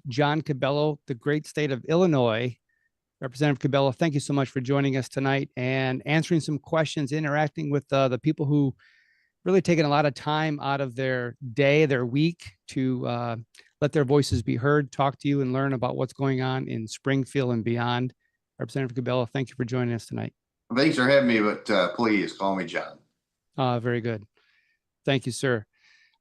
John Cabello, the great state of Illinois. Representative Cabello, thank you so much for joining us tonight and answering some questions, interacting with the people who really taken a lot of time out of their day, their week to let their voices be heard, talk to you and learn about what's going on in Springfield and beyond. Representative Cabello, thank you for joining us tonight. Thanks for having me, but please call me John. Very good. Thank you, sir.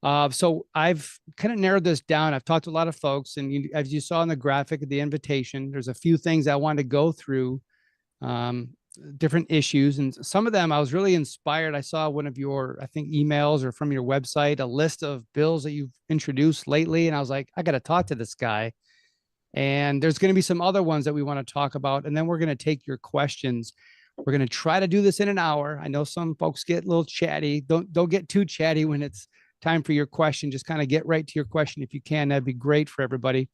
So I've kind of narrowed this down. I've talked to a lot of folks, and as you saw in the graphic of the invitation, there's a few things I wanted to go through, different issues. And some of them I was really inspired. I saw one of your, I think, emails or from your website, a list of bills that you've introduced lately. And I was like, I got to talk to this guy. And there's going to be some other ones that we want to talk about. And then we're going to take your questions. We're going to try to do this in an hour. I know some folks get a little chatty. Don't get too chatty when it's time for your question. Just kind of get right to your question if you can. That'd be great for everybody.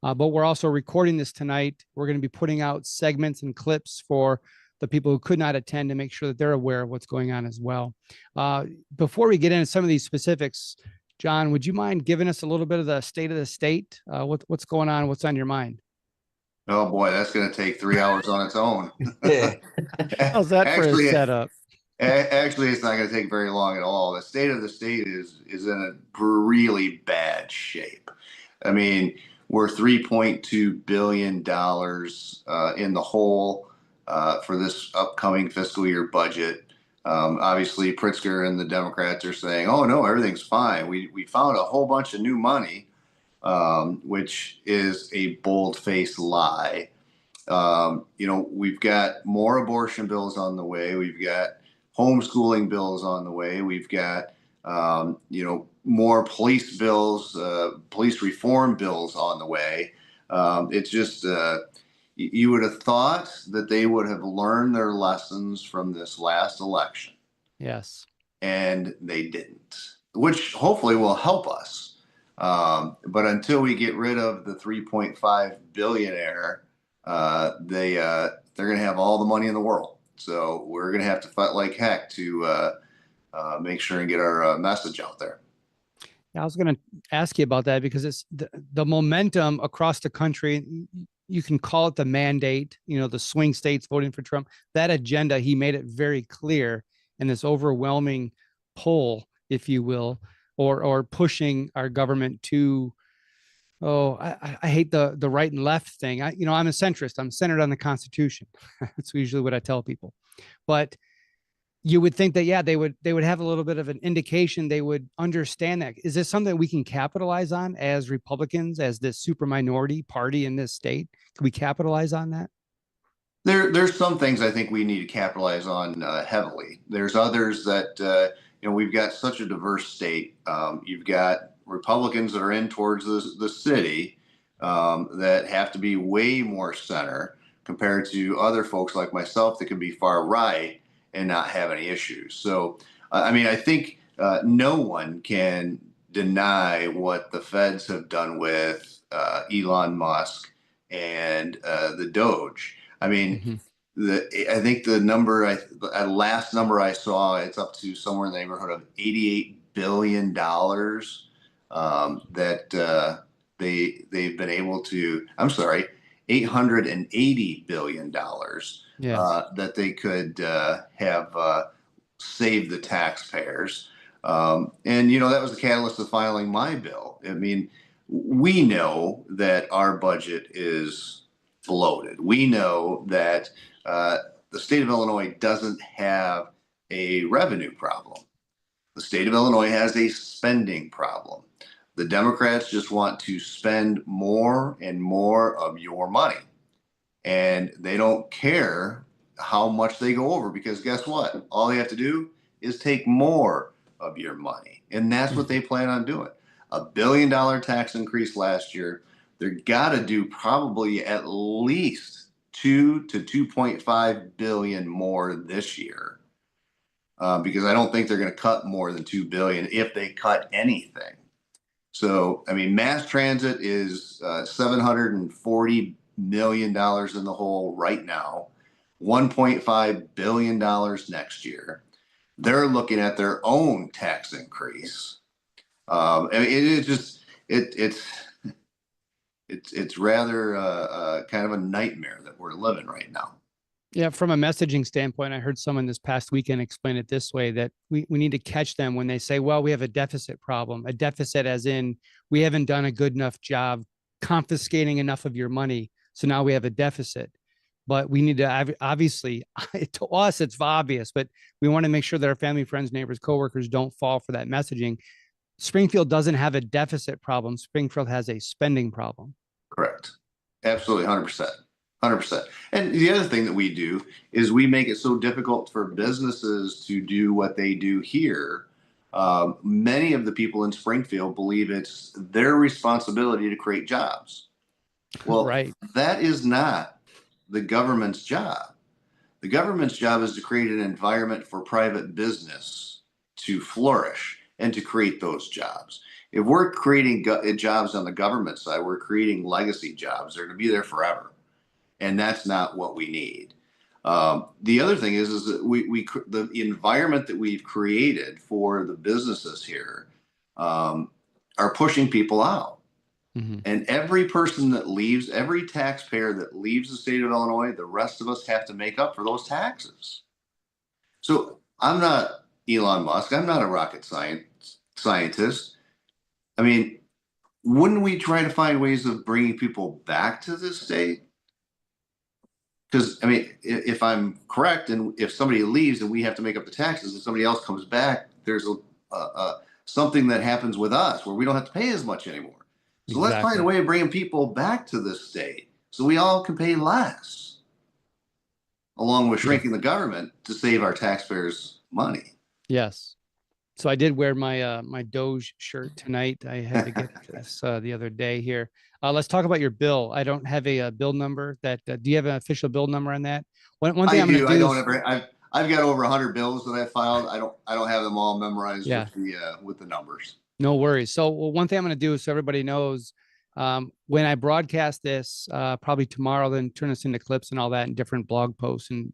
But we're also recording this tonight. We're going to be putting out segments and clips for the people who could not attend to make sure that they're aware of what's going on as well. Before we get into some of these specifics, John, would you mind giving us a little bit of the state of the state? What's going on? What's on your mind? Oh boy, that's going to take 3 hours on its own. How's that for a setup? Actually, it's not going to take very long at all. The state of the state is in a really bad shape. I mean, we're $3.2 billion in the hole for this upcoming fiscal year budget. Obviously, Pritzker and the Democrats are saying, oh, no, everything's fine. We found a whole bunch of new money, which is a bold-faced lie. We've got more abortion bills on the way. We've got homeschooling bills on the way. We've got, more police bills, police reform bills on the way. It's just, you would have thought that they would have learned their lessons from this last election. Yes. And they didn't, which hopefully will help us. But until we get rid of the 3.5 billionaire, they're going to have all the money in the world. So we're going to have to fight like heck to make sure and get our message out there. Yeah, I was going to ask you about that because it's the momentum across the country. You can call it the mandate, the swing states voting for Trump. That agenda, he made it very clear in this overwhelming pull, if you will, or pushing our government to, I hate the right and left thing. I'm a centrist. I'm centered on the Constitution. That's usually what I tell people. But you would think that, yeah, they would have a little bit of an indication. They would understand that. Is this something we can capitalize on as Republicans, as this super minority party in this state? Can we capitalize on that? There's some things I think we need to capitalize on heavily. There's others that, we've got such a diverse state. You've got Republicans that are in towards the city that have to be way more center compared to other folks like myself that can be far right and not have any issues. So, I think no one can deny what the feds have done with Elon Musk and the Doge. I mean, I think the number, last number I saw, it's up to somewhere in the neighborhood of $88 billion that they've been able to. I'm sorry, $880 billion that they could have saved the taxpayers. And that was the catalyst of filing my bill. I mean, we know that our budget is bloated. We know that the state of Illinois doesn't have a revenue problem. The state of Illinois has a spending problem. The Democrats just want to spend more and more of your money. And they don't care how much they go over because guess what? All they have to do is take more of your money. And that's what they plan on doing. $1 billion tax increase last year. They're got to do probably at least 2 to 2.5 billion more this year because I don't think they're going to cut more than 2 billion if they cut anything. So, mass transit is $740 million in the hole right now, $1.5 billion next year. They're looking at their own tax increase. It's It's rather kind of a nightmare that we're living right now. Yeah, from a messaging standpoint, I heard someone this past weekend explain it this way, that we need to catch them when they say, well, we have a deficit problem. A deficit as in we haven't done a good enough job confiscating enough of your money. So now we have a deficit. But we need to, obviously, to us, it's obvious, but we want to make sure that our family, friends, neighbors, coworkers don't fall for that messaging. Springfield doesn't have a deficit problem. Springfield has a spending problem. Correct. Absolutely, 100%. 100%. And the other thing that we do is we make it so difficult for businesses to do what they do here. Many of the people in Springfield believe it's their responsibility to create jobs. Well, right. That is not the government's job. The government's job is to create an environment for private business to flourish and to create those jobs. If we're creating jobs on the government side, we're creating legacy jobs. They're going to be there forever. And that's not what we need. The other thing is that the environment that we've created for the businesses here are pushing people out. Mm-hmm. And every person that leaves, every taxpayer that leaves the state of Illinois, the rest of us have to make up for those taxes. So I'm not Elon Musk. I'm not a rocket scientist. I mean, wouldn't we try to find ways of bringing people back to this state? Because, I mean, if I'm correct, and if somebody leaves and we have to make up the taxes and somebody else comes back, there's something that happens with us where we don't have to pay as much anymore. So Let's find a way of bringing people back to this state so we all can pay less, along with shrinking the government to save our taxpayers money. Yes. So I did wear my my Doge shirt tonight. I had to get this the other day here. Let's talk about your bill. I don't have a bill number. Do you have an official bill number on that? One thing I'm going to do. I don't ever. I've got over 100 bills that I filed. I don't have them all memorized with the numbers. No worries. So one thing I'm going to do, so everybody knows, when I broadcast this, probably tomorrow, then turn this into clips and all that, and different blog posts and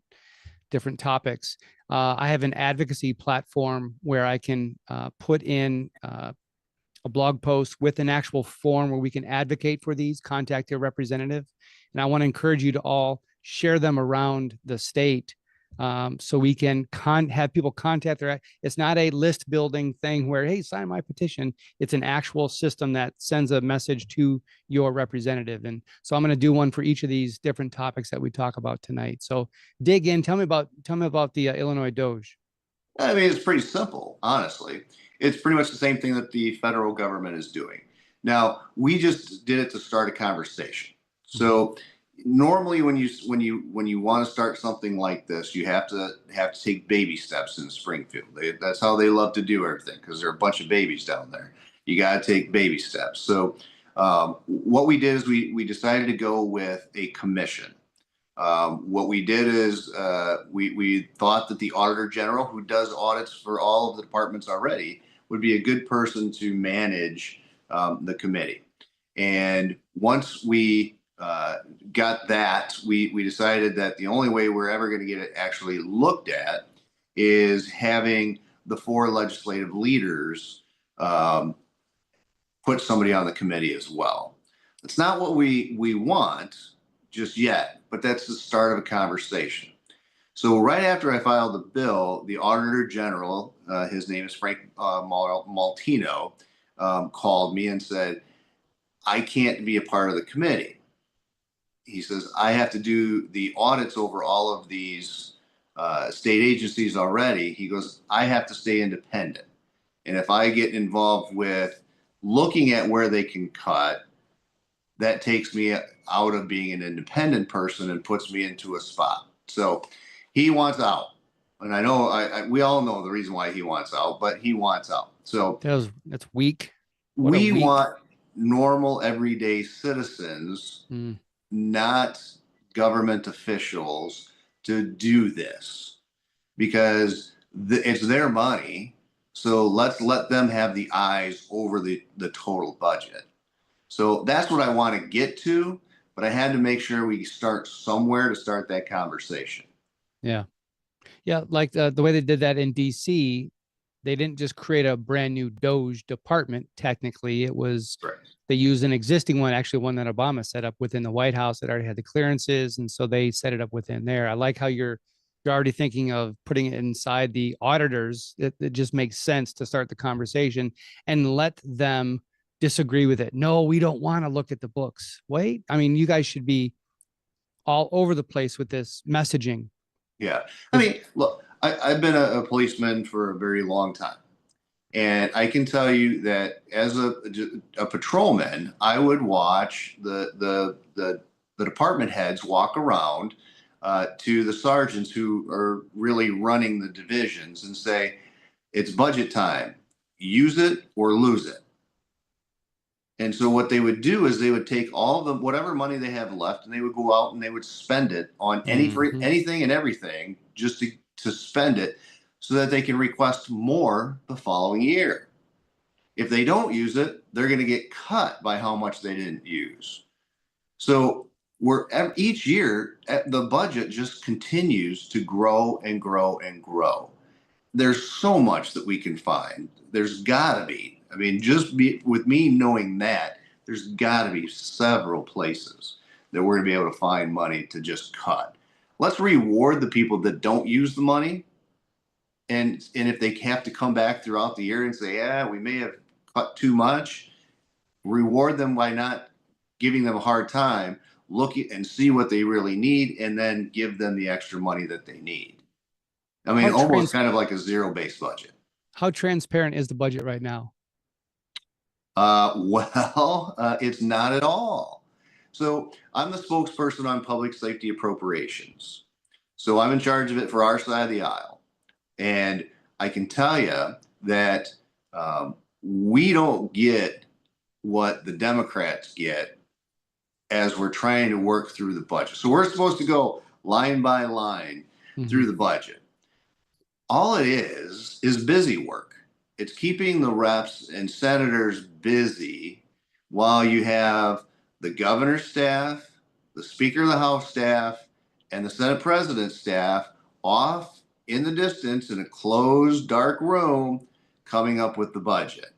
different topics. I have an advocacy platform where I can put in a blog post with an actual form where we can advocate for these, contact your representative. And I want to encourage you to all share them around the state, so we can have people contact their. It's not a list building thing where, hey, sign my petition. It's an actual system that sends a message to your representative. And so I'm going to do one for each of these different topics that we talk about tonight. So dig in. Tell me about the Illinois Doge. I mean, it's pretty simple, honestly. It's pretty much the same thing that the federal government is doing. Now, we just did it to start a conversation. So normally when you want to start something like this, you have to take baby steps in Springfield. That's how they love to do everything, because there are a bunch of babies down there. You got to take baby steps. So what we did is we decided to go with a commission. What we did is we thought that the Auditor General, who does audits for all of the departments already, would be a good person to manage the committee. And once we got that, we decided that the only way we're ever going to get it actually looked at is having the 4 legislative leaders put somebody on the committee as well. It's not what we want just yet, but that's the start of a conversation. So right after I filed the bill, the Auditor General, his name is Frank Maltino, called me and said, I can't be a part of the committee. He says, I have to do the audits over all of these state agencies already. He goes, I have to stay independent. And if I get involved with looking at where they can cut, that takes me out of being an independent person and puts me into a spot. So he wants out. And I know we all know the reason why he wants out, but he wants out. So that's weak. We want normal, everyday citizens, not government officials, to do this, because it's their money. So let's let them have the eyes over the total budget. So that's what I want to get to, but I had to make sure we start somewhere to start that conversation. Yeah. Yeah. Like the way they did that in DC, they didn't just create a brand new DOGE department. Technically, it was Right. they used an existing one, actually one that Obama set up within the White House that already had the clearances, and so they set it up within there. I like how you're already thinking of putting it inside the auditors. It just makes sense to start the conversation and let them disagree with it. No, we don't want to look at the books. Wait, I mean, you guys should be all over the place with this messaging. Yeah. I mean, look, I've been a policeman for a very long time. And I can tell you that as a patrolman, I would watch the department heads walk around to the sergeants who are really running the divisions and say, it's budget time, use it or lose it. And so what they would do is they would take all of the whatever money they have left and they would go out and they would spend it on anything and everything just to spend it so that they can request more the following year. If they don't use it, they're going to get cut by how much they didn't use. So each year the budget just continues to grow and grow and grow. There's so much that we can find. There's got to be. I mean, with me knowing that, there's got to be several places that we're going to be able to find money to just cut. Let's reward the people that don't use the money. And if they have to come back throughout the year and say, yeah, we may have cut too much, reward them by not giving them a hard time, look and see what they really need, and then give them the extra money that they need. I mean, almost kind of like a zero-based budget. How transparent is the budget right now? It's not at all. So I'm the spokesperson on public safety appropriations. So I'm in charge of it for our side of the aisle. And I can tell you that we don't get what the Democrats get as we're trying to work through the budget. So we're supposed to go line by line through the budget. All it is busy work. It's keeping the reps and senators busy while you have the governor's staff, the Speaker of the House staff, and the Senate President's staff off in the distance in a closed, dark room coming up with the budget.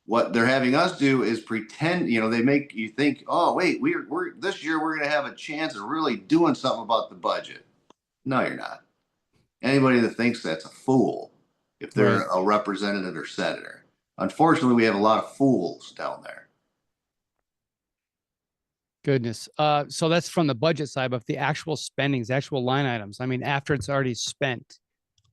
What they're having us do is pretend, they make you think, oh, wait, we're this year we're going to have a chance of really doing something about the budget. No, you're not. Anybody that thinks that's a fool if they're a representative or senator. Unfortunately, we have a lot of fools down there. Goodness. So that's from the budget side, but the actual spendings, the actual line items, I mean, after it's already spent,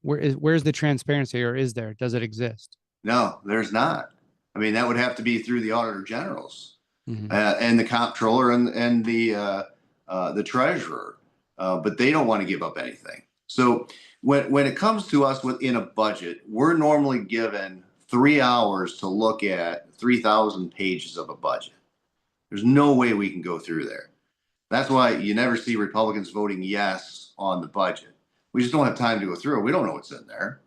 where's the transparency, or is there? Does it exist? No, there's not. I mean, that would have to be through the auditor generals and the comptroller and the treasurer, but they don't want to give up anything. So when it comes to us within a budget, we're normally given 3 hours to look at 3,000 pages of a budget. There's no way we can go through there. That's why you never see Republicans voting yes on the budget. We just don't have time to go through it. We don't know what's in there.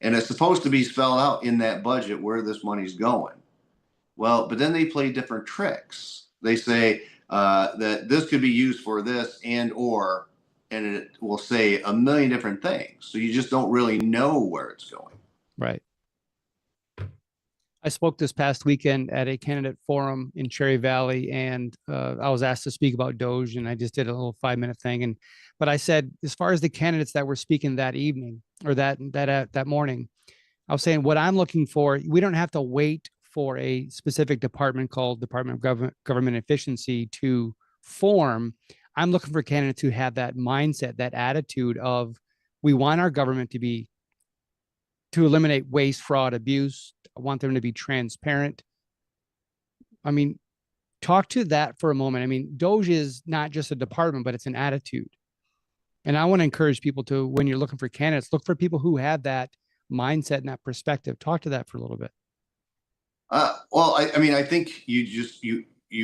And it's supposed to be spelled out in that budget where this money's going. Well, but then they play different tricks. They say that this could be used for this and it will say a million different things. So you just don't really know where it's going. Right. I spoke this past weekend at a candidate forum in Cherry Valley, and I was asked to speak about DOGE, and I just did a little 5-minute thing. But I said, as far as the candidates that were speaking that evening or that morning, I was saying what I'm looking for, we don't have to wait for a specific department called Department of Government Efficiency to form. I'm looking for candidates who have that mindset, that attitude of, we want our government to eliminate waste, fraud, abuse. I want them to be transparent. I mean, talk to that for a moment. I mean, DOGE is not just a department, but it's an attitude. And I want to encourage people to, when you're looking for candidates, look for people who have that mindset and that perspective. Talk to that for a little bit. Well, I mean, I think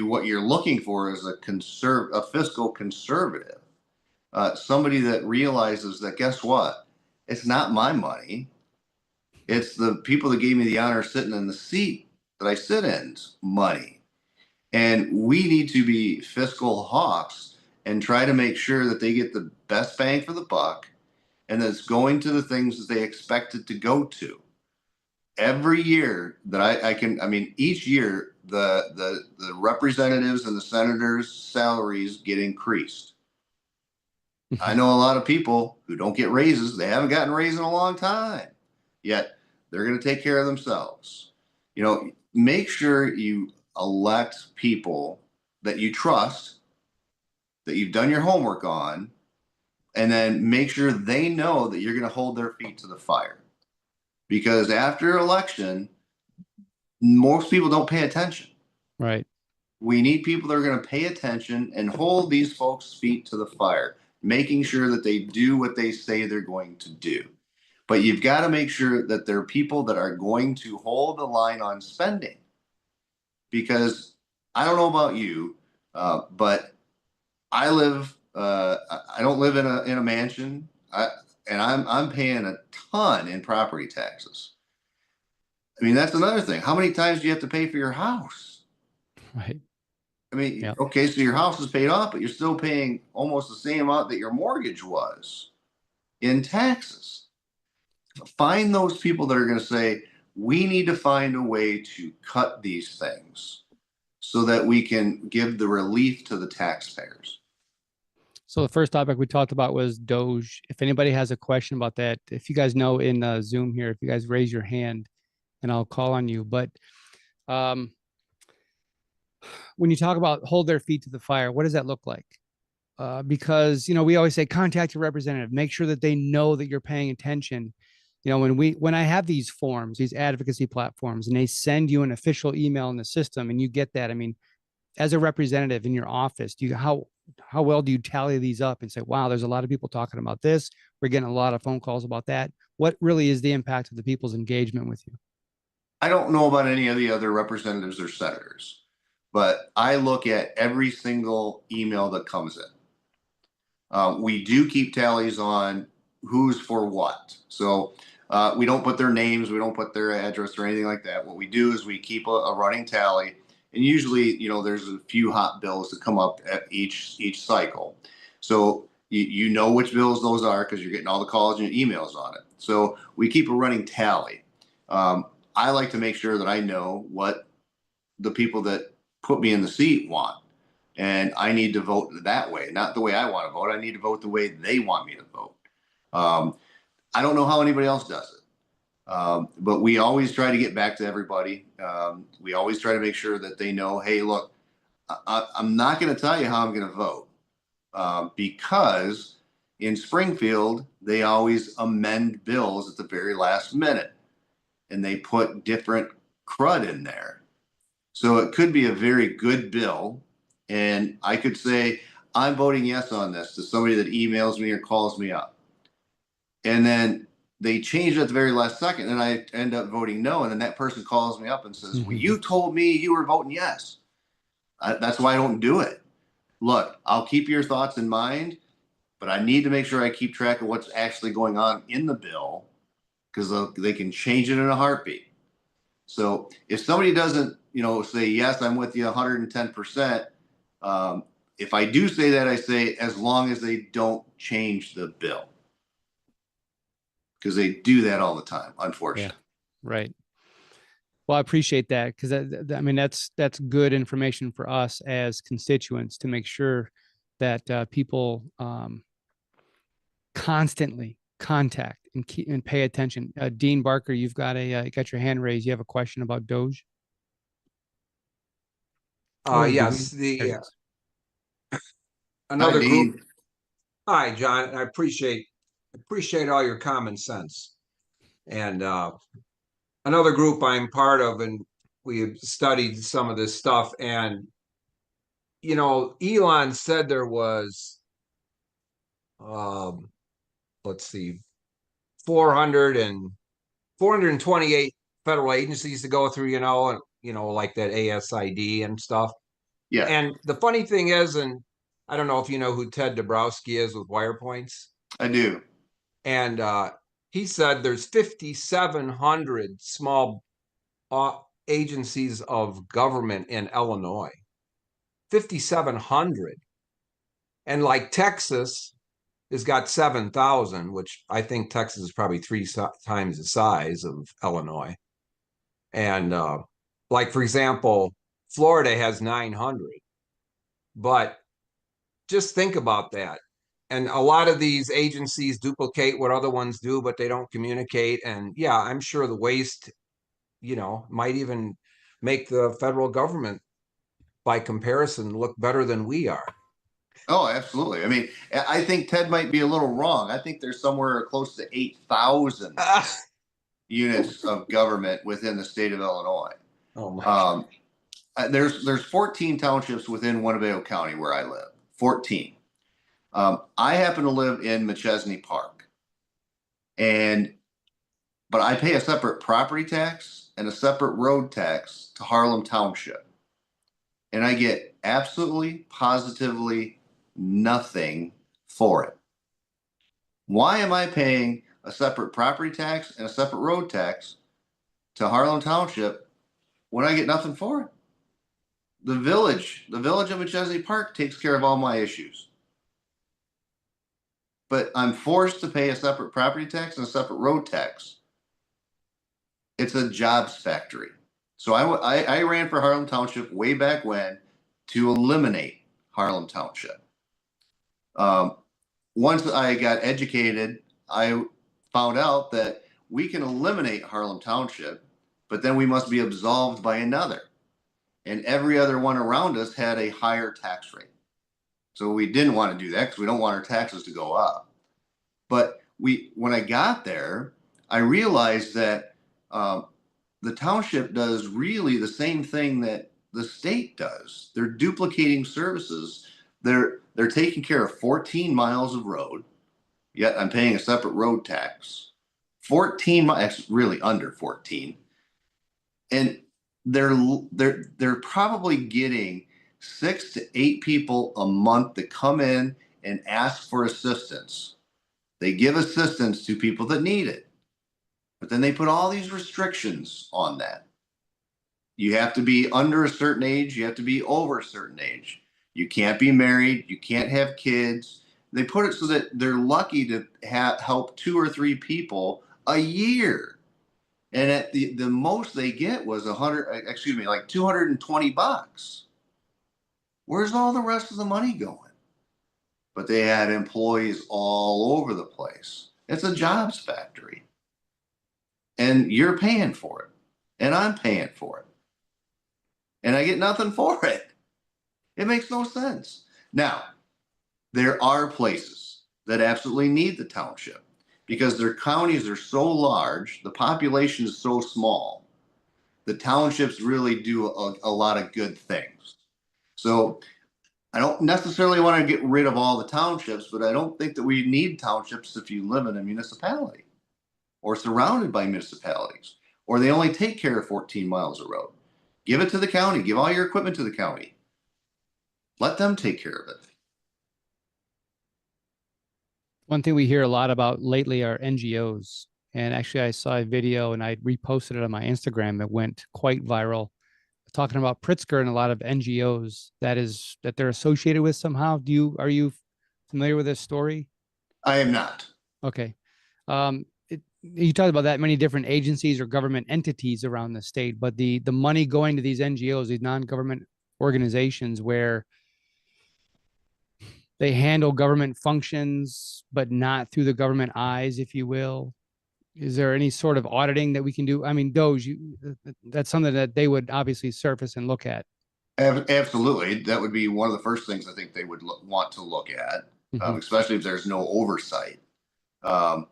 what you're looking for is a fiscal conservative, somebody that realizes that, guess what? It's not my money. It's the people that gave me the honor of sitting in the seat that I sit in's money. And we need to be fiscal hawks and try to make sure that they get the best bang for the buck and that it's going to the things that they expect it to go to. every year that I mean, each year the representatives and the senators' salaries get increased. I know a lot of people who don't get raises. They haven't gotten raises in a long time, yet they're going to take care of themselves. You know, make sure you elect people that you trust, that you've done your homework on, and then make sure they know that you're going to hold their feet to the fire. Because after election, most people don't pay attention. Right. We need people that are going to pay attention and hold these folks' feet to the fire, making sure that they do what they say they're going to do. But you've got to make sure that there are people that are going to hold the line on spending. Because I don't know about you, but I don't live in a mansion, and I'm paying a ton in property taxes. I mean, that's another thing. How many times do you have to pay for your house? Right. I mean, Yep. okay, so your house is paid off, but you're still paying almost the same amount that your mortgage was in taxes. Find those people that are going to say, we need to find a way to cut these things so that we can give the relief to the taxpayers. So the first topic we talked about was Doge. If anybody has a question about that, if you guys know in Zoom here, if you guys raise your hand and I'll call on you. But when you talk about hold their feet to the fire, what does that look like? Because, you know, we always say contact your representative, make sure that they know that you're paying attention. You know, when I have these forms, these advocacy platforms, and they send you an official email in the system and you get that, I mean, as a representative in your office, how well do you tally these up and say, wow, there's a lot of people talking about this. We're getting a lot of phone calls about that. What really is the impact of the people's engagement with you? I don't know about any of the other representatives or senators, but I look at every single email that comes in. We do keep tallies on who's for what. So we don't put their names, we don't put their address or anything like that. What we do is we keep a running tally. And usually, you know, there's a few hot bills that come up at each cycle. So you know which bills those are because you're getting all the calls and emails on it. So we keep a running tally. I like to make sure that I know what the people that put me in the seat want. And I need to vote that way, not the way I want to vote. I need to vote the way they want me to vote. I don't know how anybody else does it. But we always try to get back to everybody. We always try to make sure that they know, hey, look, I'm not going to tell you how I'm going to vote because in Springfield, they always amend bills at the very last minute and they put different crud in there. So it could be a very good bill. And I could say, I'm voting yes on this to somebody that emails me or calls me up. And then they change it at the very last second and I end up voting no. And then that person calls me up and says, well, you told me you were voting yes. That's why I don't do it. Look, I'll keep your thoughts in mind, but I need to make sure I keep track of what's actually going on in the bill because they can change it in a heartbeat. So if somebody doesn't, you know, say, yes, I'm with you 110%. If I do say that, I say, as long as they don't change the bill. Because they do that all the time, unfortunately. Yeah, right. Well, I appreciate that because I mean that's good information for us as constituents to make sure that people constantly contact and pay attention. Dean Barker, you've got got your hand raised. You have a question about Doge? Yes, another Hi, group. Dean. Hi, John. I appreciate all your common sense. And another group I'm part of, and we have studied some of this stuff. And you know, Elon said there was, let's see, 428 federal agencies to go through. And like that ASID and stuff. Yeah. And the funny thing is, and I don't know if you know who Ted Dabrowski is with WirePoints. I do. And he said there's 5,700 small agencies of government in Illinois. 5,700. And like Texas has got 7,000, which I think Texas is probably 3 times the size of Illinois. And like, for example, Florida has 900, but just think about that. And a lot of these agencies duplicate what other ones do, but they don't communicate. And yeah, I'm sure the waste, might even make the federal government, by comparison, look better than we are. Oh, absolutely. I mean, I think Ted might be a little wrong. I think there's somewhere close to 8,000 units of government within the state of Illinois. Oh my God. There's 14 townships within Winnebago County where I live. 14. I happen to live in McChesney Park, but I pay a separate property tax and a separate road tax to Harlem Township, and I get absolutely, positively nothing for it. Why am I paying a separate property tax and a separate road tax to Harlem Township when I get nothing for it? The village of McChesney Park takes care of all my issues. But I'm forced to pay a separate property tax and a separate road tax. It's a jobs factory. So I ran for Harlem Township way back when to eliminate Harlem Township. Once I got educated, I found out that we can eliminate Harlem Township, but then we must be absolved by another. And every other one around us had a higher tax rate. So we didn't want to do that because we don't want our taxes to go up. But when I got there, I realized that the township does really the same thing that the state does. They're duplicating services. They're taking care of 14 miles of road, yet I'm paying a separate road tax. 14 miles, really under 14. And they're probably getting 6 to 8 people a month that come in and ask for assistance. They give assistance to people that need it, but then they put all these restrictions on that. You have to be under a certain age. You have to be over a certain age. You can't be married. You can't have kids. They put it so that they're lucky to help 2 or 3 people a year. And at the most they get was like $220. Where's all the rest of the money going? But they had employees all over the place. It's a jobs factory. And you're paying for it. And I'm paying for it. And I get nothing for it. It makes no sense. Now, there are places that absolutely need the township because their counties are so large, the population is so small. The townships really do a lot of good things. So I don't necessarily want to get rid of all the townships, but I don't think that we need townships if you live in a municipality or surrounded by municipalities, or they only take care of 14 miles of road. Give it to the county. Give all your equipment to the county. Let them take care of it. One thing we hear a lot about lately are NGOs. And actually, I saw a video and I reposted it on my Instagram. It went quite viral, talking about Pritzker and a lot of NGOs that they're associated with somehow. Are you familiar with this story? I am not. Okay. You talked about that many different agencies or government entities around the state, but the money going to these NGOs, these non-government organizations where they handle government functions, but not through the government eyes, if you will. Is there any sort of auditing that we can do? I mean, DOGE, that's something that they would obviously surface and look at. Absolutely. That would be one of the first things I think they would want to look at, especially if there's no oversight. There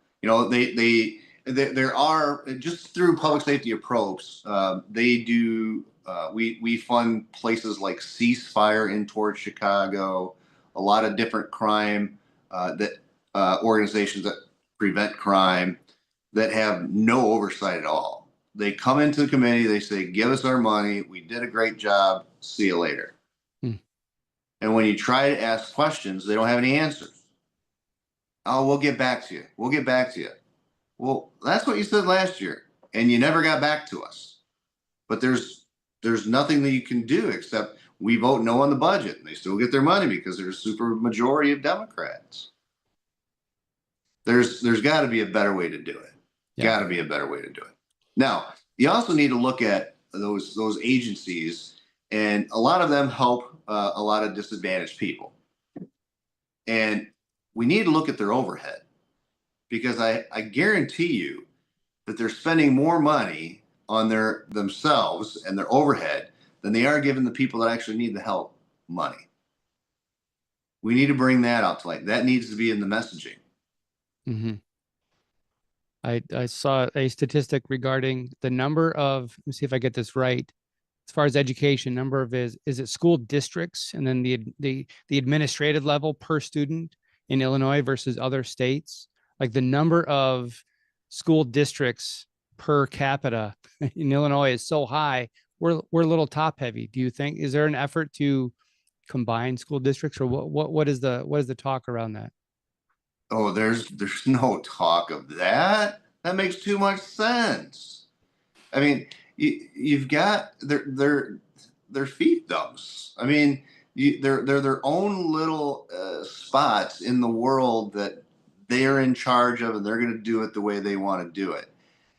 are, just through public safety approach, they do, we fund places like Ceasefire in towards Chicago, a lot of different crime organizations that prevent crime that have no oversight at all. They come into the committee, they say, give us our money, we did a great job, see you later. And when you try to ask questions, they don't have any answers. Oh, we'll get back to you. We'll get back to you. Well, that's what you said last year, and you never got back to us. But there's nothing that you can do except we vote no on the budget, and they still get their money because there's a super majority of Democrats. There's got to be a better way to do it. Got to be a better way to do it. Now, you also need to look at those agencies, and a lot of them help a lot of disadvantaged people. And we need to look at their overhead, because I guarantee you that they're spending more money on themselves and their overhead than they are giving the people that actually need the help money. We need to bring that out to light. That needs to be in the messaging. Mm-hmm. I saw a statistic regarding the number of, let me see if I get this right, as far as education, number of is it school districts, and then the administrative level per student in Illinois versus other states. Like the number of school districts per capita in Illinois is so high, we're a little top heavy. Do you think, is there an effort to combine school districts, or what is the talk around that? Oh, there's no talk of that. That makes too much sense. I mean, you've got they're fiefdoms. I mean, they're their own little spots in the world that they're in charge of, and they're going to do it the way they want to do it.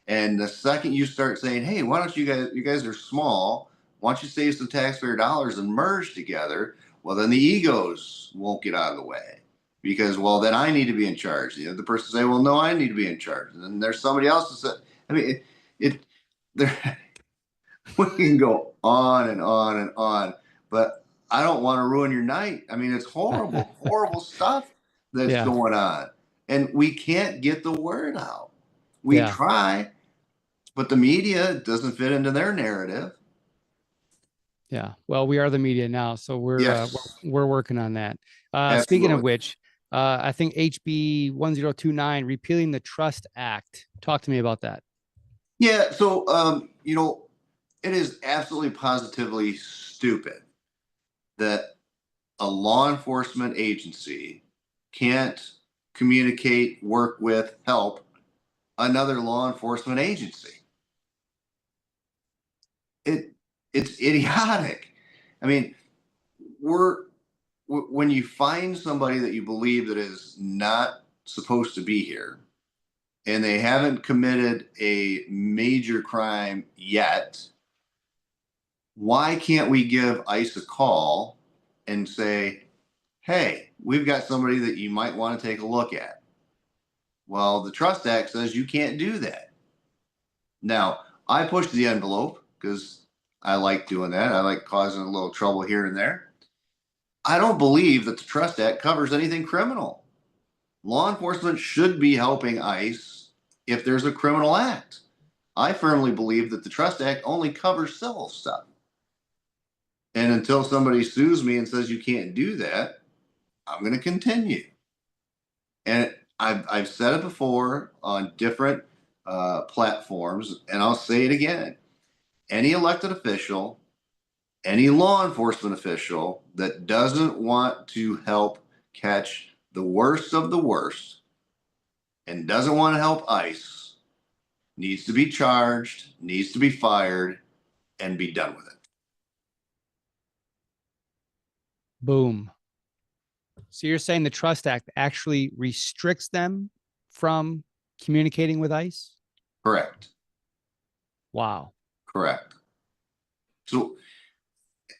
And the second you start saying, "Hey, why don't you guys are small, why don't you save some taxpayer dollars and merge together?" Well, then the egos won't get out of the way. Because, well, then I need to be in charge. The other person say, well, no, I need to be in charge. And then there's somebody else that said, I mean, there, we can go on and on and on, but I don't want to ruin your night. I mean, it's horrible, horrible stuff that's going on. And we can't get the word out. We try, but the media doesn't fit into their narrative. Yeah. Well, we are the media now, so we're working on that. Speaking of which, I think HB 1029, repealing the Trust Act. Talk to me about that. Yeah. So, it is absolutely positively stupid that a law enforcement agency can't communicate, work with, help another law enforcement agency. It's idiotic. I mean, when you find somebody that you believe that is not supposed to be here, and they haven't committed a major crime yet, why can't we give ICE a call and say, hey, we've got somebody that you might want to take a look at? Well, the Trust Act says you can't do that. Now, I push the envelope because I like doing that. I like causing a little trouble here and there. I don't believe that the Trust Act covers anything criminal. Law enforcement should be helping ICE if there's a criminal act. I firmly believe that the Trust Act only covers civil stuff. And until somebody sues me and says you can't do that, I'm going to continue. And I've said it before on different platforms, and I'll say it again. Any elected official, any law enforcement official that doesn't want to help catch the worst of the worst and doesn't want to help ICE needs to be charged, needs to be fired, and be done with it. Boom. So you're saying the Trust Act actually restricts them from communicating with ICE? Correct. Wow. Correct. So,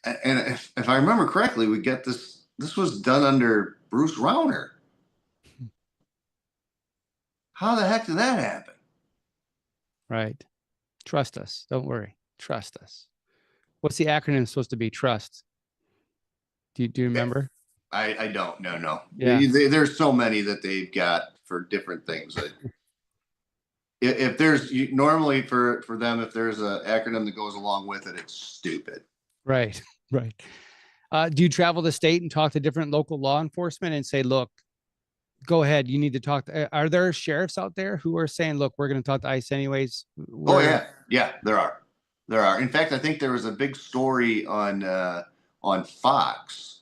and if I remember correctly, we get this was done under Bruce Rauner. How the heck did that happen? Right. Trust us. Don't worry. Trust us. What's the acronym supposed to be? Trust. Do you remember? I don't. No. Yeah. There's so many that they've got for different things. If there's normally for them, if there's an acronym that goes along with it, it's stupid. Right. Right. Do you travel the state and talk to different local law enforcement and say, look, go ahead, you need to talk are there sheriffs out there who are saying, look, we're going to talk to ICE anyways? Oh yeah, there are. In fact, I think there was a big story on Fox.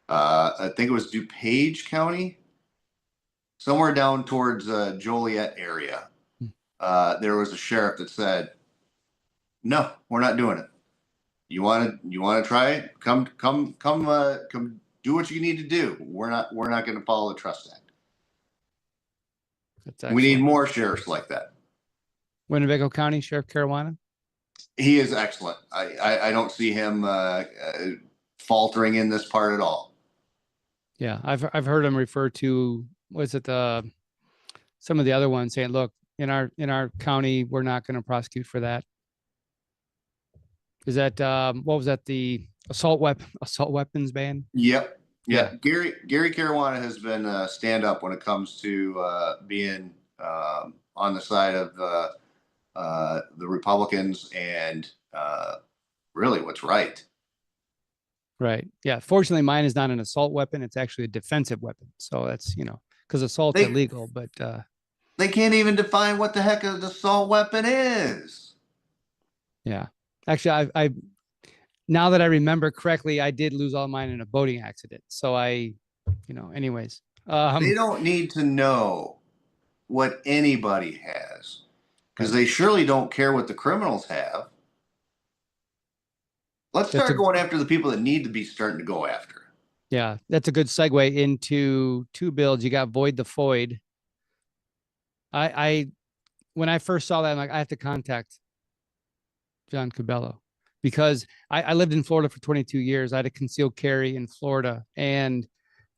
I think it was DuPage County, somewhere down towards Joliet area. There was a sheriff that said, no, we're not doing it. You want to try it? Come do what you need to do. We're not going to follow the Trust Act. We need more sheriffs like that. Winnebago County, Sheriff Caruana? He is excellent. I don't see him faltering in this part at all. Yeah, I've heard him refer to, was it some of the other ones saying, look, in our county, we're not going to prosecute for that. Is that what was that, the assault weapons ban? Yep. Yeah. Gary Caruana has been a stand up when it comes to being on the side of the Republicans and really what's right. Right. Yeah. Fortunately, mine is not an assault weapon. It's actually a defensive weapon. So that's, because assault's illegal, but they can't even define what the heck an assault weapon is. Yeah. Actually, I now that I remember correctly, I did lose all mine in a boating accident. So anyways. They don't need to know what anybody has because they surely don't care what the criminals have. Let's start going after the people that need to be starting to go after. Yeah, that's a good segue into two bills. You got void the FOID. When I first saw that, I'm like, I have to contact John Cabello because I lived in Florida for 22 years. I had a concealed carry in Florida and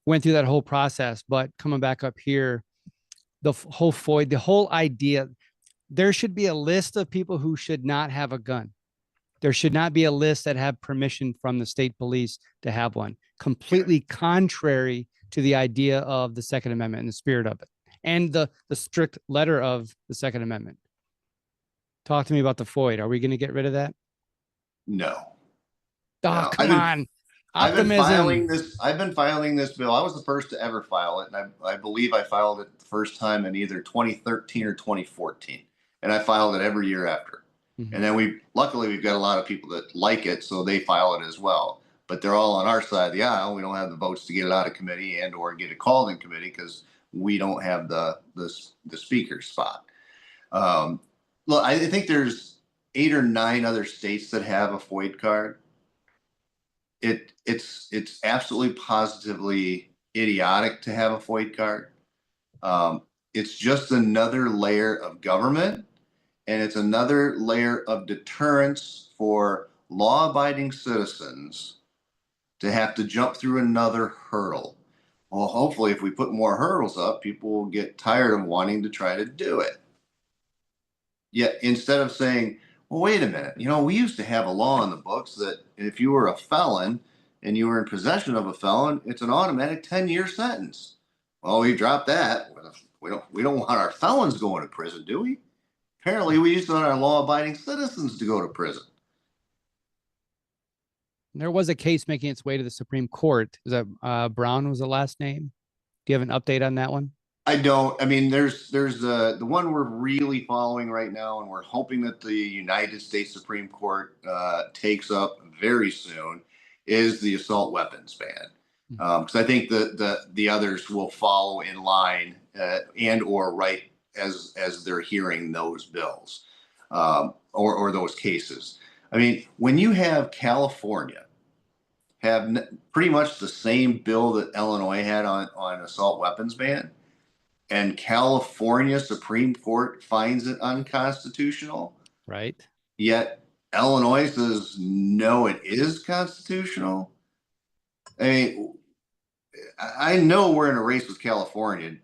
went through that whole process. But coming back up here, the whole FOID, the whole idea, there should be a list of people who should not have a gun. There should not be a list that have permission from the state police to have one. Completely contrary to the idea of the Second Amendment and the spirit of it, and the strict letter of the Second Amendment. Talk to me about the FOID. Are we going to get rid of that? No. Oh, come on. Optimism. I've been filing this bill. I was the first to ever file it, and I believe I filed it the first time in either 2013 or 2014, and I filed it every year after. And then luckily we've got a lot of people that like it, so they file it as well. But they're all on our side of the aisle. We don't have the votes to get it out of committee and or get it called in committee because we don't have the speaker spot. Look, I think there's 8 or 9 other states that have a FOID card. It's absolutely positively idiotic to have a FOID card. It's just another layer of government. And it's another layer of deterrence for law-abiding citizens to have to jump through another hurdle. Well, hopefully, if we put more hurdles up, people will get tired of wanting to try to do it. Yet, instead of saying, well, wait a minute, we used to have a law in the books that if you were a felon and you were in possession of a felon, it's an automatic 10-year sentence. Well, we dropped that. We don't want our felons going to prison, do we? Apparently, we used to want our law-abiding citizens to go to prison. There was a case making its way to the Supreme Court. Is that Brown was the last name? Do you have an update on that one? I don't. I mean, there's the one we're really following right now, and we're hoping that the United States Supreme Court takes up very soon, is the assault weapons ban. Because I think the others will follow in line and or right as they're hearing those bills or those cases. I mean, when you have California have pretty much the same bill that Illinois had on assault weapons ban, and California Supreme Court finds it unconstitutional, right? Yet Illinois says, no, it is constitutional. I mean, I know we're in a race with California,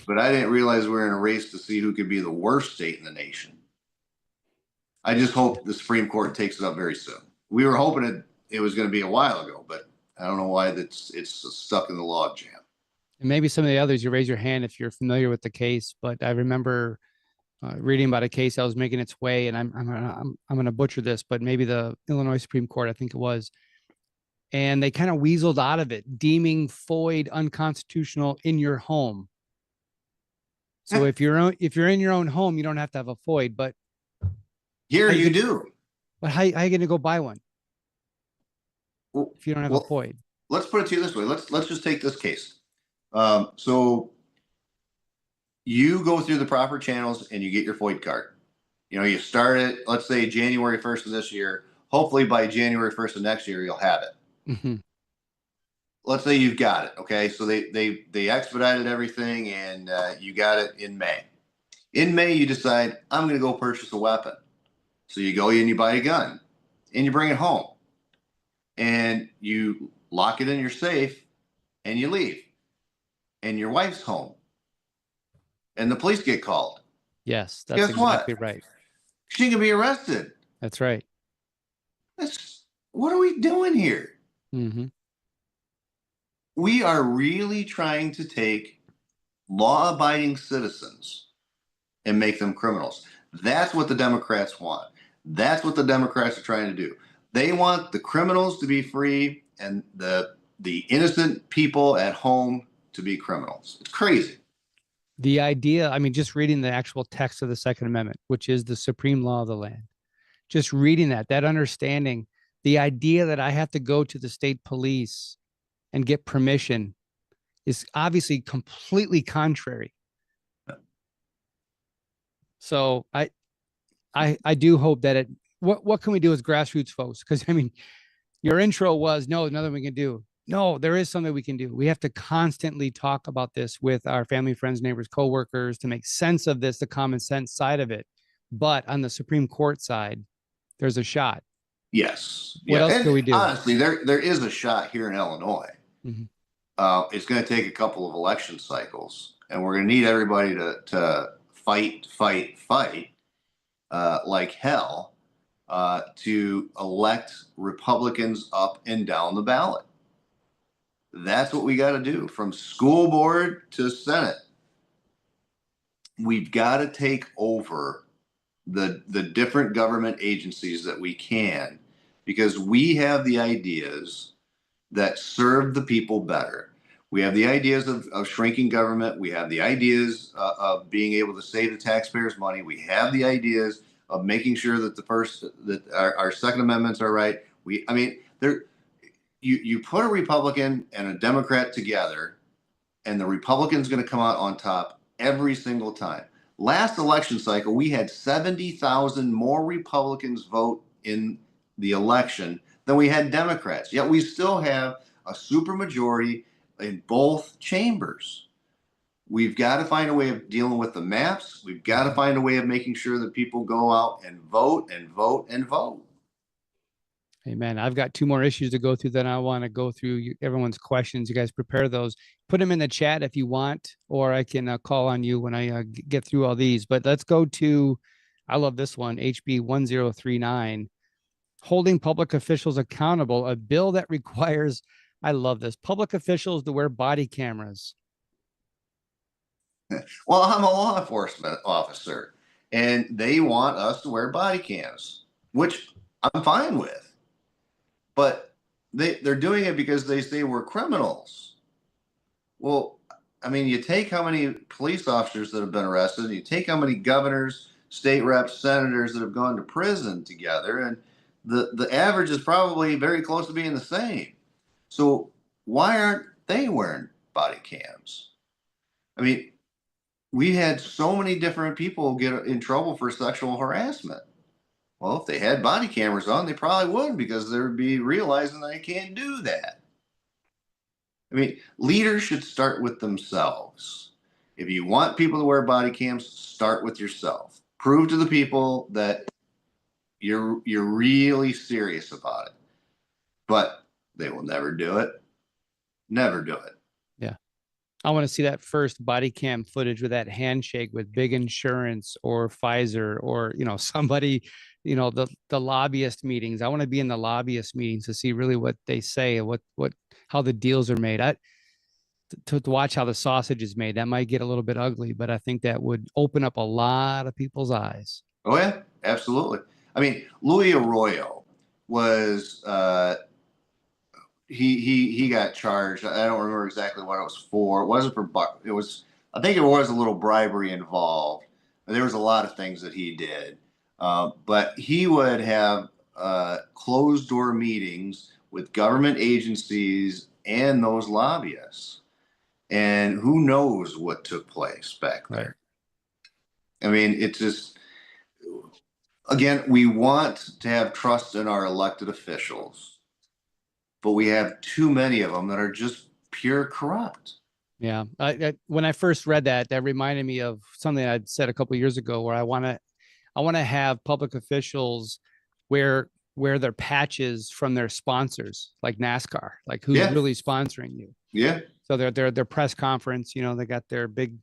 but I didn't realize we were in a race to see who could be the worst state in the nation. I just hope the Supreme Court takes it up very soon. We were hoping it was going to be a while ago, but I don't know why it's stuck in the log jam. And maybe some of the others, you raise your hand if you're familiar with the case. But I remember reading about a case that was making its way, and I'm going to butcher this, but maybe the Illinois Supreme Court, I think it was, and they kind of weaseled out of it, deeming FOID unconstitutional in your home. So if you're in your own home, you don't have to have a FOID, but here you do. But how are you going to go buy one if you don't have a FOID? Let's put it to you this way. Let's just take this case. So you go through the proper channels and you get your FOID card. You start it, let's say January 1st of this year. Hopefully by January 1st of next year, you'll have it. Mm-hmm. Let's say you've got it. Okay. So they expedited everything and you got it in May. In May, you decide, I'm going to go purchase a weapon. So you go and you buy a gun and you bring it home and you lock it in your safe and you leave and your wife's home and the police get called. Yes, that's Guess exactly what? right. She can be arrested. That's right. What are we doing here? Mm-hmm. We are really trying to take law-abiding citizens and make them criminals. That's what the Democrats want. That's what the Democrats are trying to do. They want the criminals to be free and the innocent people at home to be criminals. It's crazy. The idea, I mean, just reading the actual text of the Second Amendment, which is the supreme law of the land, just reading that understanding, the idea that I have to go to the state police and get permission is obviously completely contrary. So I do hope that what can we do as grassroots folks? Because I mean, your intro was no, nothing we can do. No, there is something we can do. We have to constantly talk about this with our family, friends, neighbors, coworkers to make sense of this, the common sense side of it. But on the Supreme Court side, there's a shot. Yes. What else can we do? Honestly, there is a shot here in Illinois. Mm-hmm. It's going to take a couple of election cycles, and we're going to need everybody to fight like hell to elect Republicans up and down the ballot. That's what we got to do from school board to Senate. We've got to take over the different government agencies that we can, because we have the ideas that serve the people better. We have the ideas of shrinking government. We have the ideas of being able to save the taxpayers money. We have the ideas of making sure that our Second Amendments are right. You put a Republican and a Democrat together, and the Republican's going to come out on top every single time. Last election cycle, we had 70,000 more Republicans vote in the election than we had Democrats. Yet we still have a supermajority in both chambers. We've got to find a way of dealing with the maps. We've got to find a way of making sure that people go out and vote and vote and vote. Amen. I've got two more issues to go through. Then I want to go through everyone's questions. You guys prepare those. Put them in the chat if you want, or I can call on you when I get through all these. But let's go to, I love this one, HB 1039, holding public officials accountable, a bill that requires, I love this, public officials to wear body cameras. Well, I'm a law enforcement officer, and they want us to wear body cams, which I'm fine with. But they're doing it because they say we're criminals. Well, I mean, you take how many police officers that have been arrested, you take how many governors, state reps, senators that have gone to prison together, and the average is probably very close to being the same. So why aren't they wearing body cams? I mean, we had so many different people get in trouble for sexual harassment. Well, if they had body cameras on, they probably would, because they would be realizing they can't do that. I mean, leaders should start with themselves. If you want people to wear body cams, start with yourself. Prove to the people that you're really serious about it. But they will never do it. Never do it. Yeah. I want to see that first body cam footage with that handshake with big insurance or Pfizer or, somebody, the lobbyist meetings. I want to be in the lobbyist meetings to see really what they say, how the deals are made. To watch how the sausage is made. That might get a little bit ugly, but I think that would open up a lot of people's eyes. Oh yeah, absolutely. I mean, Louis Arroyo was, he got charged. I don't remember exactly what it was for. It wasn't for, I think it was a little bribery involved. There was a lot of things that he did. But he would have closed door meetings with government agencies and those lobbyists. And who knows what took place back there. Right. I mean, it's just, again, we want to have trust in our elected officials, but we have too many of them that are just pure corrupt. Yeah. When I first read that reminded me of something I'd said a couple of years ago, where I want to have public officials wear their patches from their sponsors, like NASCAR, like who's Yeah. really sponsoring you. Yeah. So their press conference, you know, they got their big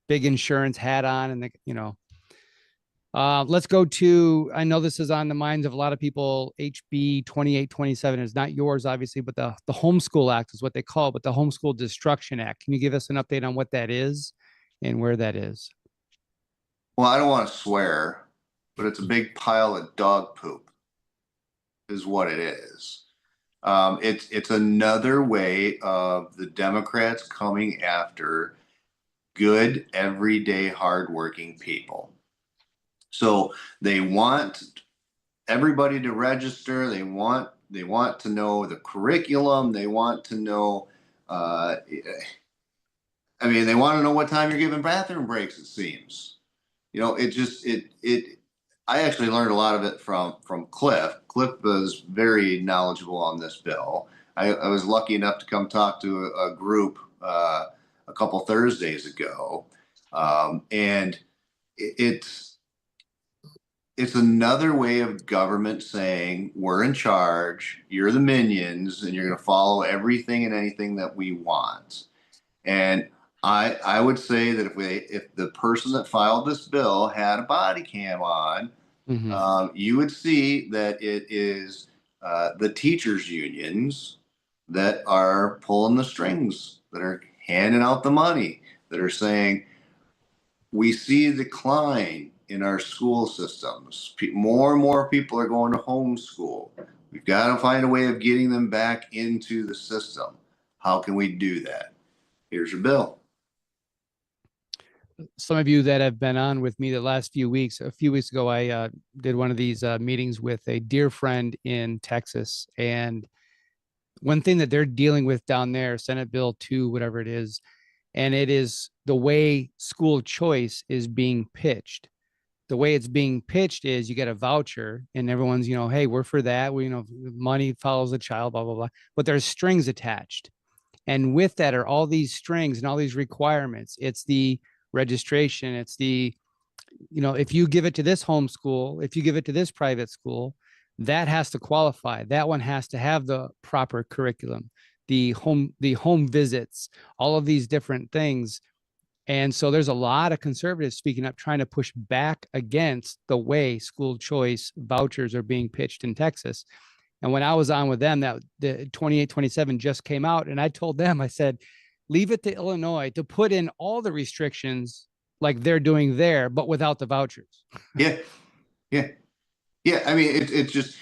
insurance hat on, and let's go to, I know this is on the minds of a lot of people. HB 2827 is not yours, obviously, but the Homeschool Act is what they call it, but the Homeschool Destruction Act. Can you give us an update on what that is and where that is? Well, I don't want to swear, but it's a big pile of dog poop is what it is. It's another way of the Democrats coming after good, everyday, hardworking people. So they want everybody to register. They want to know the curriculum. They want to know, I mean, they want to know what time you're giving bathroom breaks, it seems. You know, I actually learned a lot of it from Cliff. Cliff was very knowledgeable on this bill. I was lucky enough to come talk to a group a couple Thursdays ago. And it's another way of government saying we're in charge, you're the minions, and you're going to follow everything and anything that we want. And I would say that if the person that filed this bill had a body cam on, you would see that it is the teachers' unions that are pulling the strings, that are handing out the money, that are saying, we see a decline in our school systems. More and more people are going to homeschool. We've got to find a way of getting them back into the system. How can we do that? Here's your bill. Some of you that have been on with me the last few weeks, a few weeks ago, I did one of these meetings with a dear friend in Texas. And one thing that they're dealing with down there, Senate Bill 2, whatever it is, and it is the way school choice is being pitched. The way it's being pitched is you get a voucher and everyone's, you know, hey, we're for that. We, you know, money follows the child, blah, blah, blah. But there's strings attached. And with that are all these strings and all these requirements. It's the registration. It's the, you know, if you give it to this homeschool, if you give it to this private school, that has to qualify. That one has to have the proper curriculum, the home visits, all of these different things. And so there's a lot of conservatives speaking up, trying to push back against the way school choice vouchers are being pitched in Texas. And when I was on with them, that the 2827 just came out, and I told them, I said, leave it to Illinois to put in all the restrictions like they're doing there, but without the vouchers. Yeah. I mean, it's just,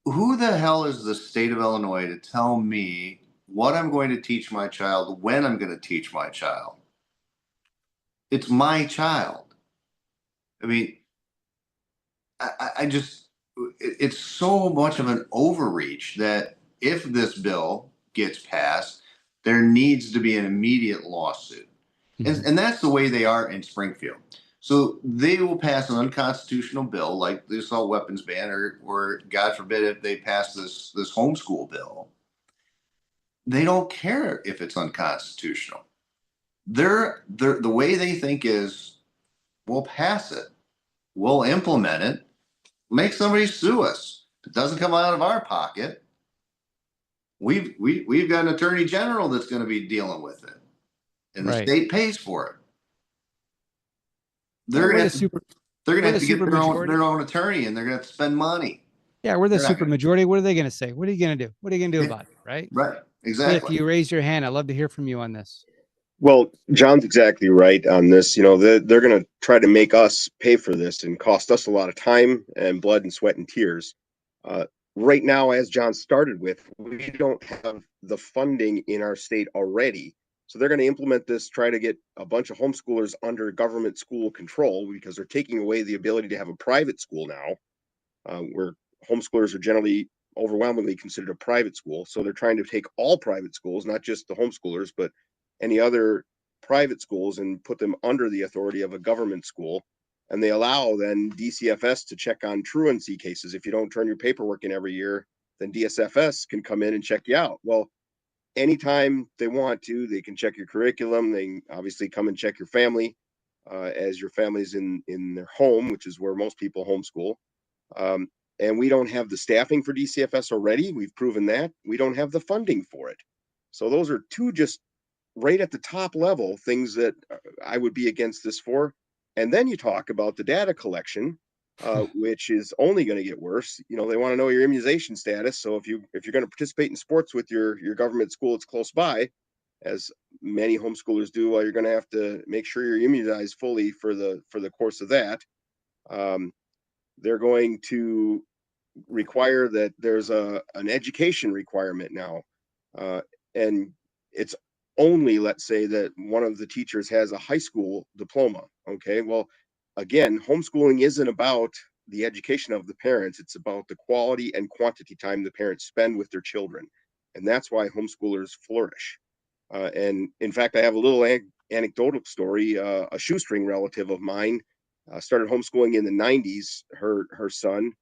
who the hell is the state of Illinois to tell me what I'm going to teach my child, when I'm going to teach my child? It's my child. I mean, I just, it's so much of an overreach that if this bill gets passed, there needs to be an immediate lawsuit. And that's the way they are in Springfield. So they will pass an unconstitutional bill like the assault weapons ban, or God forbid if they pass this homeschool bill. They don't care if it's unconstitutional. They're the way they think is, we'll pass it, we'll implement it, make somebody sue us. If it doesn't come out of our pocket, we've got an attorney general that's going to be dealing with it, and the state pays for it. They're going to have to get their own attorney, and they're going to have to spend money. Yeah, we're the super majority. What are they going to say? What are you going to do? What are you going to do about it? Right. Right. Exactly. Cliff, you raised your hand. I'd love to hear from you on this. Well, John's exactly right on this. You know, they're going to try to make us pay for this and cost us a lot of time and blood and sweat and tears. Right now, as John started with, we don't have the funding in our state already. So they're going to implement this, try to get a bunch of homeschoolers under government school control, because they're taking away the ability to have a private school now, where homeschoolers are generally overwhelmingly considered a private school. So they're trying to take all private schools, not just the homeschoolers, but any other private schools, and put them under the authority of a government school. And they allow then DCFS to check on truancy cases. If you don't turn your paperwork in every year, then DSFS can come in and check you out. Well, anytime they want to, they can check your curriculum. They can obviously come and check your family. as your family's in their home, which is where most people homeschool. And we don't have the staffing for DCFS already. We've proven that. We don't have the funding for it. So those are two just right at the top level things that I would be against this for. And then you talk about the data collection, which is only going to get worse. You know, they want to know your immunization status. So if you're going to participate in sports with your government school that's close by, as many homeschoolers do, well, you're going to have to make sure you're immunized fully for the course of that. They're going to require that there's an education requirement now, and it's only, let's say, that one of the teachers has a high school diploma. Okay, well, again, homeschooling isn't about the education of the parents. It's about the quality and quantity time the parents spend with their children, and that's why homeschoolers flourish. And in fact, I have a little anecdotal story. A shoestring relative of mine started homeschooling in the 90s. Her son,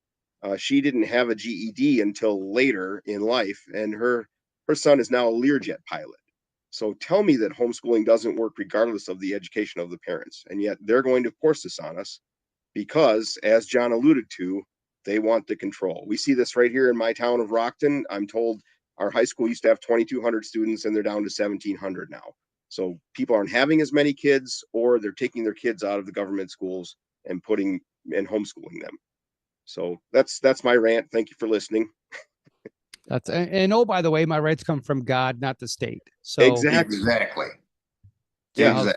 she didn't have a GED until later in life, and her son is now a Learjet pilot. So tell me that homeschooling doesn't work regardless of the education of the parents, and yet they're going to force this on us because, as John alluded to, they want the control. We see this right here in my town of Rockton. I'm told our high school used to have 2,200 students, and they're down to 1,700 now. So people aren't having as many kids, or they're taking their kids out of the government schools and putting and homeschooling them. So that's my rant. Thank you for listening. And oh, by the way, my rights come from God, not the state. So Exactly. Yeah. Exactly.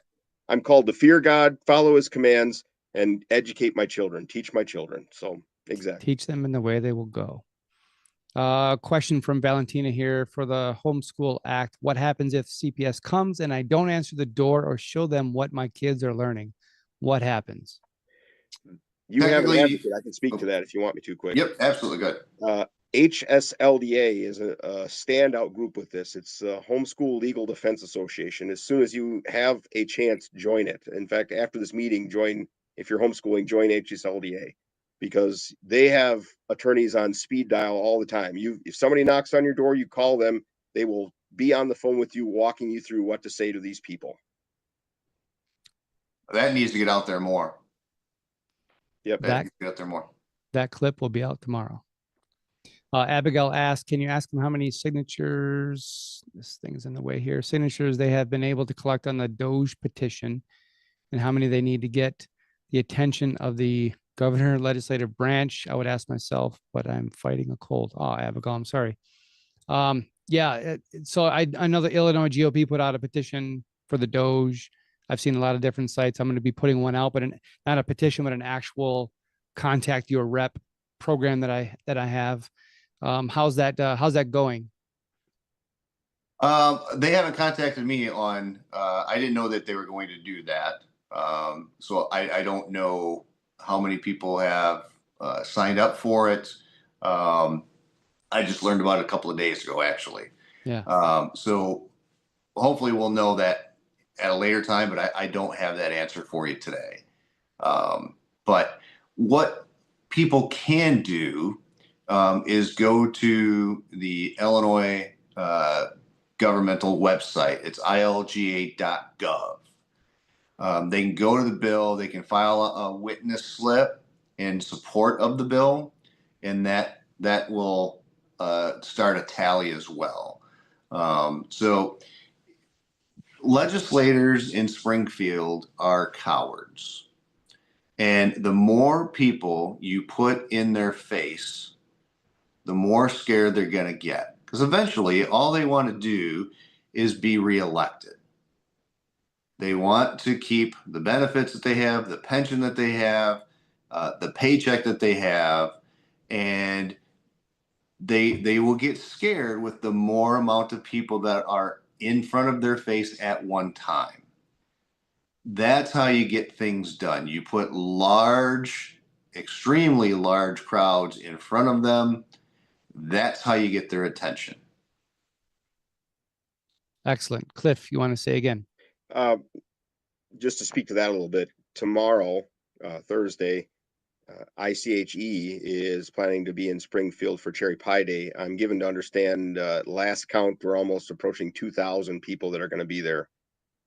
I'm called to fear God, follow his commands, and educate my children, teach my children. So exactly. Teach them in the way they will go. Question from Valentina here for the Homeschool Act. What happens if CPS comes and I don't answer the door or show them what my kids are learning? What happens? You have an advocate. I can speak to that if you want me to quick. Yep, absolutely good. HSLDA is a standout group with this. It's a Homeschool Legal Defense Association. As soon as you have a chance, join it. In fact, after this meeting, if you're homeschooling, join HSLDA, because they have attorneys on speed dial all the time. If somebody knocks on your door, you call them. They will be on the phone with you, walking you through what to say to these people. That needs to get out there more. Yep. That needs to get out there more. That clip will be out tomorrow. Abigail asked, can you ask them how many signatures, this thing's in the way here, signatures they have been able to collect on the DOGE petition, and how many they need to get the attention of the governor legislative branch? I would ask myself, but I'm fighting a cold. Oh, Abigail, I'm sorry. Yeah, so I know the Illinois GOP put out a petition for the DOGE. I've seen a lot of different sites. I'm going to be putting one out, but not a petition, but an actual contact your rep program that I have. How's that going? They haven't contacted me on, I didn't know that they were going to do that. So I don't know how many people have signed up for it. I just learned about it a couple of days ago, actually. Yeah. So hopefully we'll know that at a later time, but I don't have that answer for you today. But what people can do is go to the Illinois governmental website. It's ilga.gov. They can go to the bill. They can file a witness slip in support of the bill, and that will start a tally as well. So legislators in Springfield are cowards. And the more people you put in their face, the more scared they're going to get. Because eventually, all they want to do is be reelected. They want to keep the benefits that they have, the pension that they have, the paycheck that they have, and they will get scared with the more amount of people that are in front of their face at one time. That's how you get things done. You put large, extremely large crowds in front of them. That's how you get their attention. Excellent. Cliff, you want to say again? Just to speak to that a little bit, tomorrow, Thursday, ICHE is planning to be in Springfield for Cherry Pie Day. I'm given to understand, last count, we're almost approaching 2,000 people that are going to be there.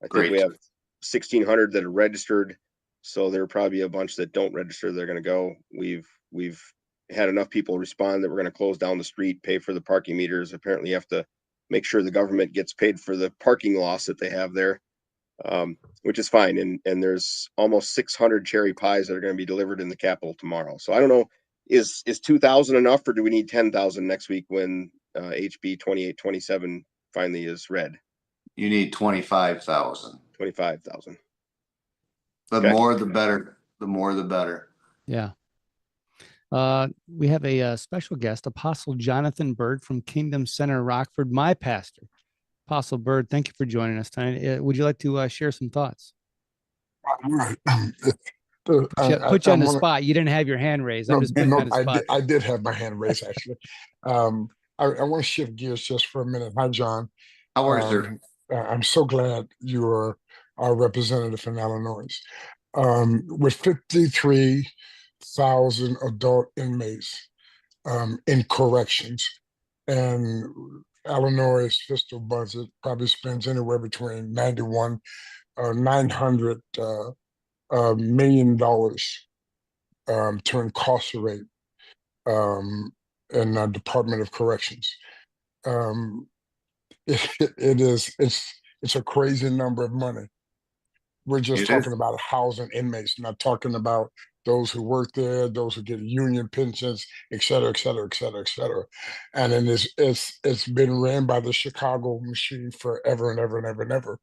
I think we have 1,600 that are registered. So there are probably a bunch that don't register. They're going to go. We've had enough people respond that we're going to close down the street, pay for the parking meters. Apparently, you have to make sure the government gets paid for the parking loss that they have there, which is fine. And there's almost 600 cherry pies that are going to be delivered in the Capitol tomorrow. So I don't know, is 2,000 enough, or do we need 10,000 next week when HB 2827 finally is read? You need 25,000. 25,000. The Okay. more the better. The more the better. Yeah. We have a special guest, Apostle Jonathan Bird from Kingdom Center, Rockford, my pastor. Apostle Bird, thank you for joining us tonight. Would you like to share some thoughts? Right. Put you on the spot. You didn't have your hand raised. I'm just putting you on the spot. I did have my hand raised, actually. I want to shift gears just for a minute. Hi, John. How are you, sir? I'm so glad you are our representative in Illinois. With 53,000 adult inmates in corrections, and Illinois' fiscal budget probably spends anywhere between 91 or $900 million to incarcerate in the Department of Corrections. It's a crazy number of money. We're just talking about housing inmates, not talking about those who work there, those who get union pensions, et cetera, et cetera, et cetera, et cetera. And then it's been ran by the Chicago machine forever and ever and ever and ever.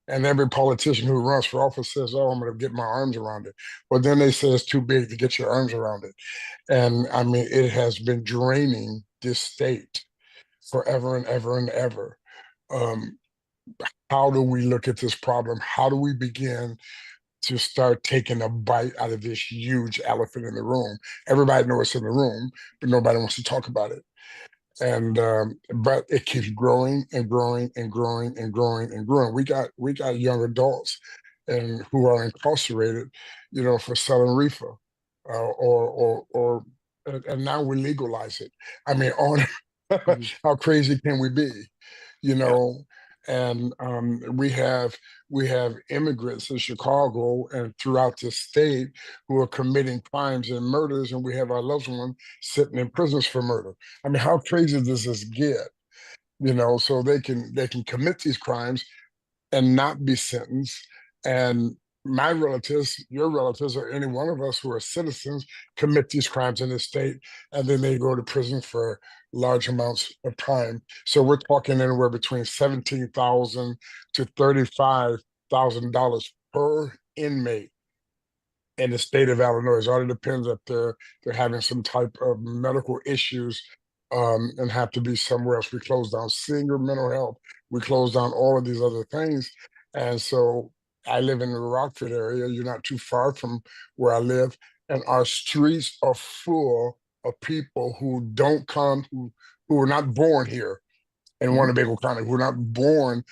And every politician who runs for office says, "Oh, I'm going to get my arms around it." But then they say it's too big to get your arms around it. And I mean, it has been draining this state forever and ever and ever. How do we look at this problem? How do we begin to start taking a bite out of this huge elephant in the room? Everybody knows it's in the room, but nobody wants to talk about it. And but it keeps growing and growing and growing and growing and growing. We got young adults and who are incarcerated, for selling reefer, and now we legalize it. I mean, how crazy can we be? And we have immigrants in Chicago and throughout the state who are committing crimes and murders, and we have our loved ones sitting in prisons for murder. I mean, how crazy does this get? So they can commit these crimes and not be sentenced. And my relatives, your relatives, or any one of us who are citizens commit these crimes in the state, and then they go to prison for large amounts of time. So we're talking anywhere between $17,000 to $35,000 per inmate in the state of Illinois. It all depends if they're having some type of medical issues and have to be somewhere else. We close down senior mental health. We close down all of these other things. And so I live in the Rockford area. You're not too far from where I live. And our streets are full of people who don't come, who are not born here in Winnebago County, who are not born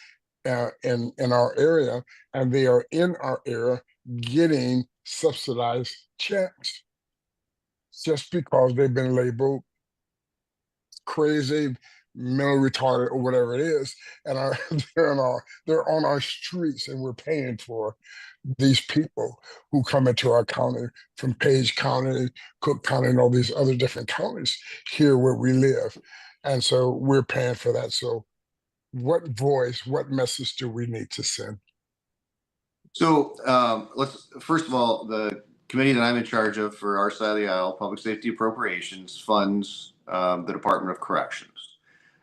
in our area, and they are in our area getting subsidized checks just because they've been labeled crazy, mental retarded, or whatever it is, and they're on our streets, and we're paying for these people who come into our county from Page County, Cook County, and all these other different counties here where we live. And so we're paying for that. So what message do we need to send? So let's, first of all, the committee that I'm in charge of for our side of the aisle, Public Safety Appropriations, funds the Department of Corrections.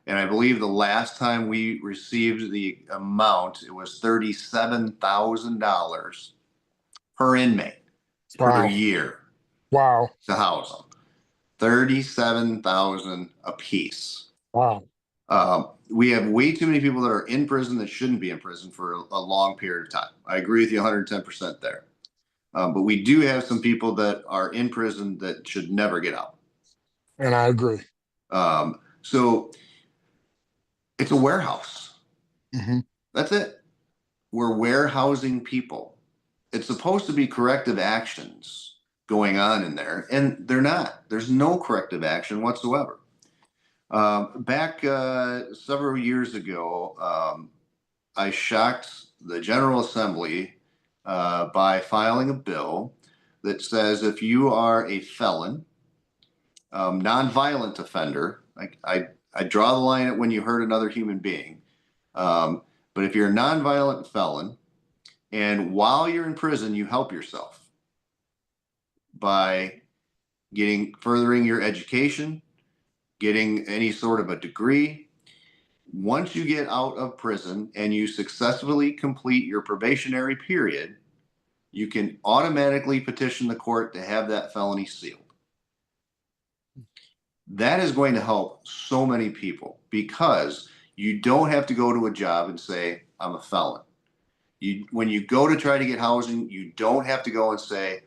And I believe the last time we received the amount, it was $37,000 per inmate per year. Wow. To house them. $37,000 a piece. Wow. We have way too many people that are in prison that shouldn't be in prison for a long period of time. I agree with you 110% there. But we do have some people that are in prison that should never get out. And I agree. So it's a warehouse. Mm-hmm. That's it. We're warehousing people. It's supposed to be corrective actions going on in there, and they're not. There's no corrective action whatsoever. Back several years ago, I shocked the General Assembly by filing a bill that says if you are a felon, nonviolent offender, I draw the line at when you hurt another human being. But if you're a nonviolent felon, and while you're in prison, you help yourself by furthering your education, getting any sort of a degree. Once you get out of prison and you successfully complete your probationary period, you can automatically petition the court to have that felony sealed. That is going to help so many people because you don't have to go to a job and say, I'm a felon. When you go to try to get housing, you don't have to go and say,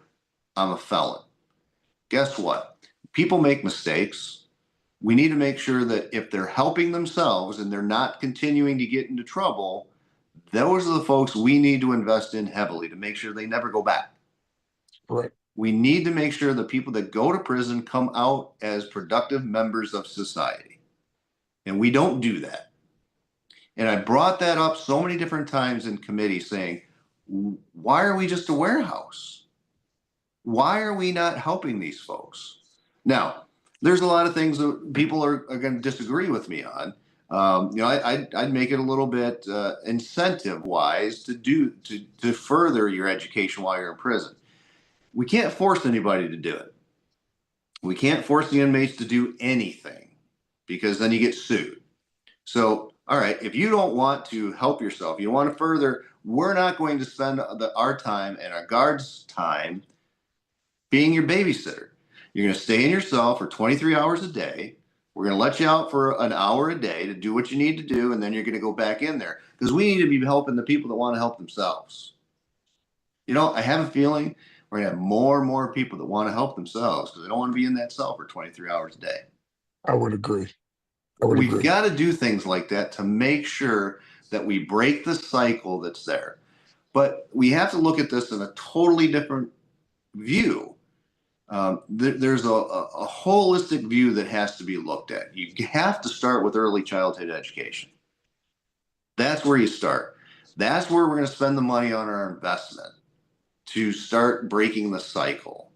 I'm a felon. Guess what? People make mistakes. We need to make sure that if they're helping themselves and they're not continuing to get into trouble, those are the folks we need to invest in heavily to make sure they never go back. Right. We need to make sure the people that go to prison come out as productive members of society. And we don't do that. And I brought that up so many different times in committee saying, why are we just a warehouse? Why are we not helping these folks? Now, there's a lot of things that people are going to disagree with me on. I'd make it a little bit incentive-wise to further your education while you're in prison. We can't force anybody to do it. We can't force the inmates to do anything because then you get sued. So, all right, if you don't want to help yourself, you want to further, we're not going to spend our time and our guards' time being your babysitter. You're going to stay in your cell for 23 hours a day. We're going to let you out for an hour a day to do what you need to do, and then you're going to go back in there because we need to be helping the people that want to help themselves. You know, I have a feeling we're going to have more and more people that want to help themselves because they don't want to be in that cell for 23 hours a day. I would agree. We've got to do things like that to make sure that we break the cycle that's there. But we have to look at this in a totally different view. There's a holistic view that has to be looked at. You have to start with early childhood education. That's where you start. That's where we're going to spend the money on our investment to start breaking the cycle.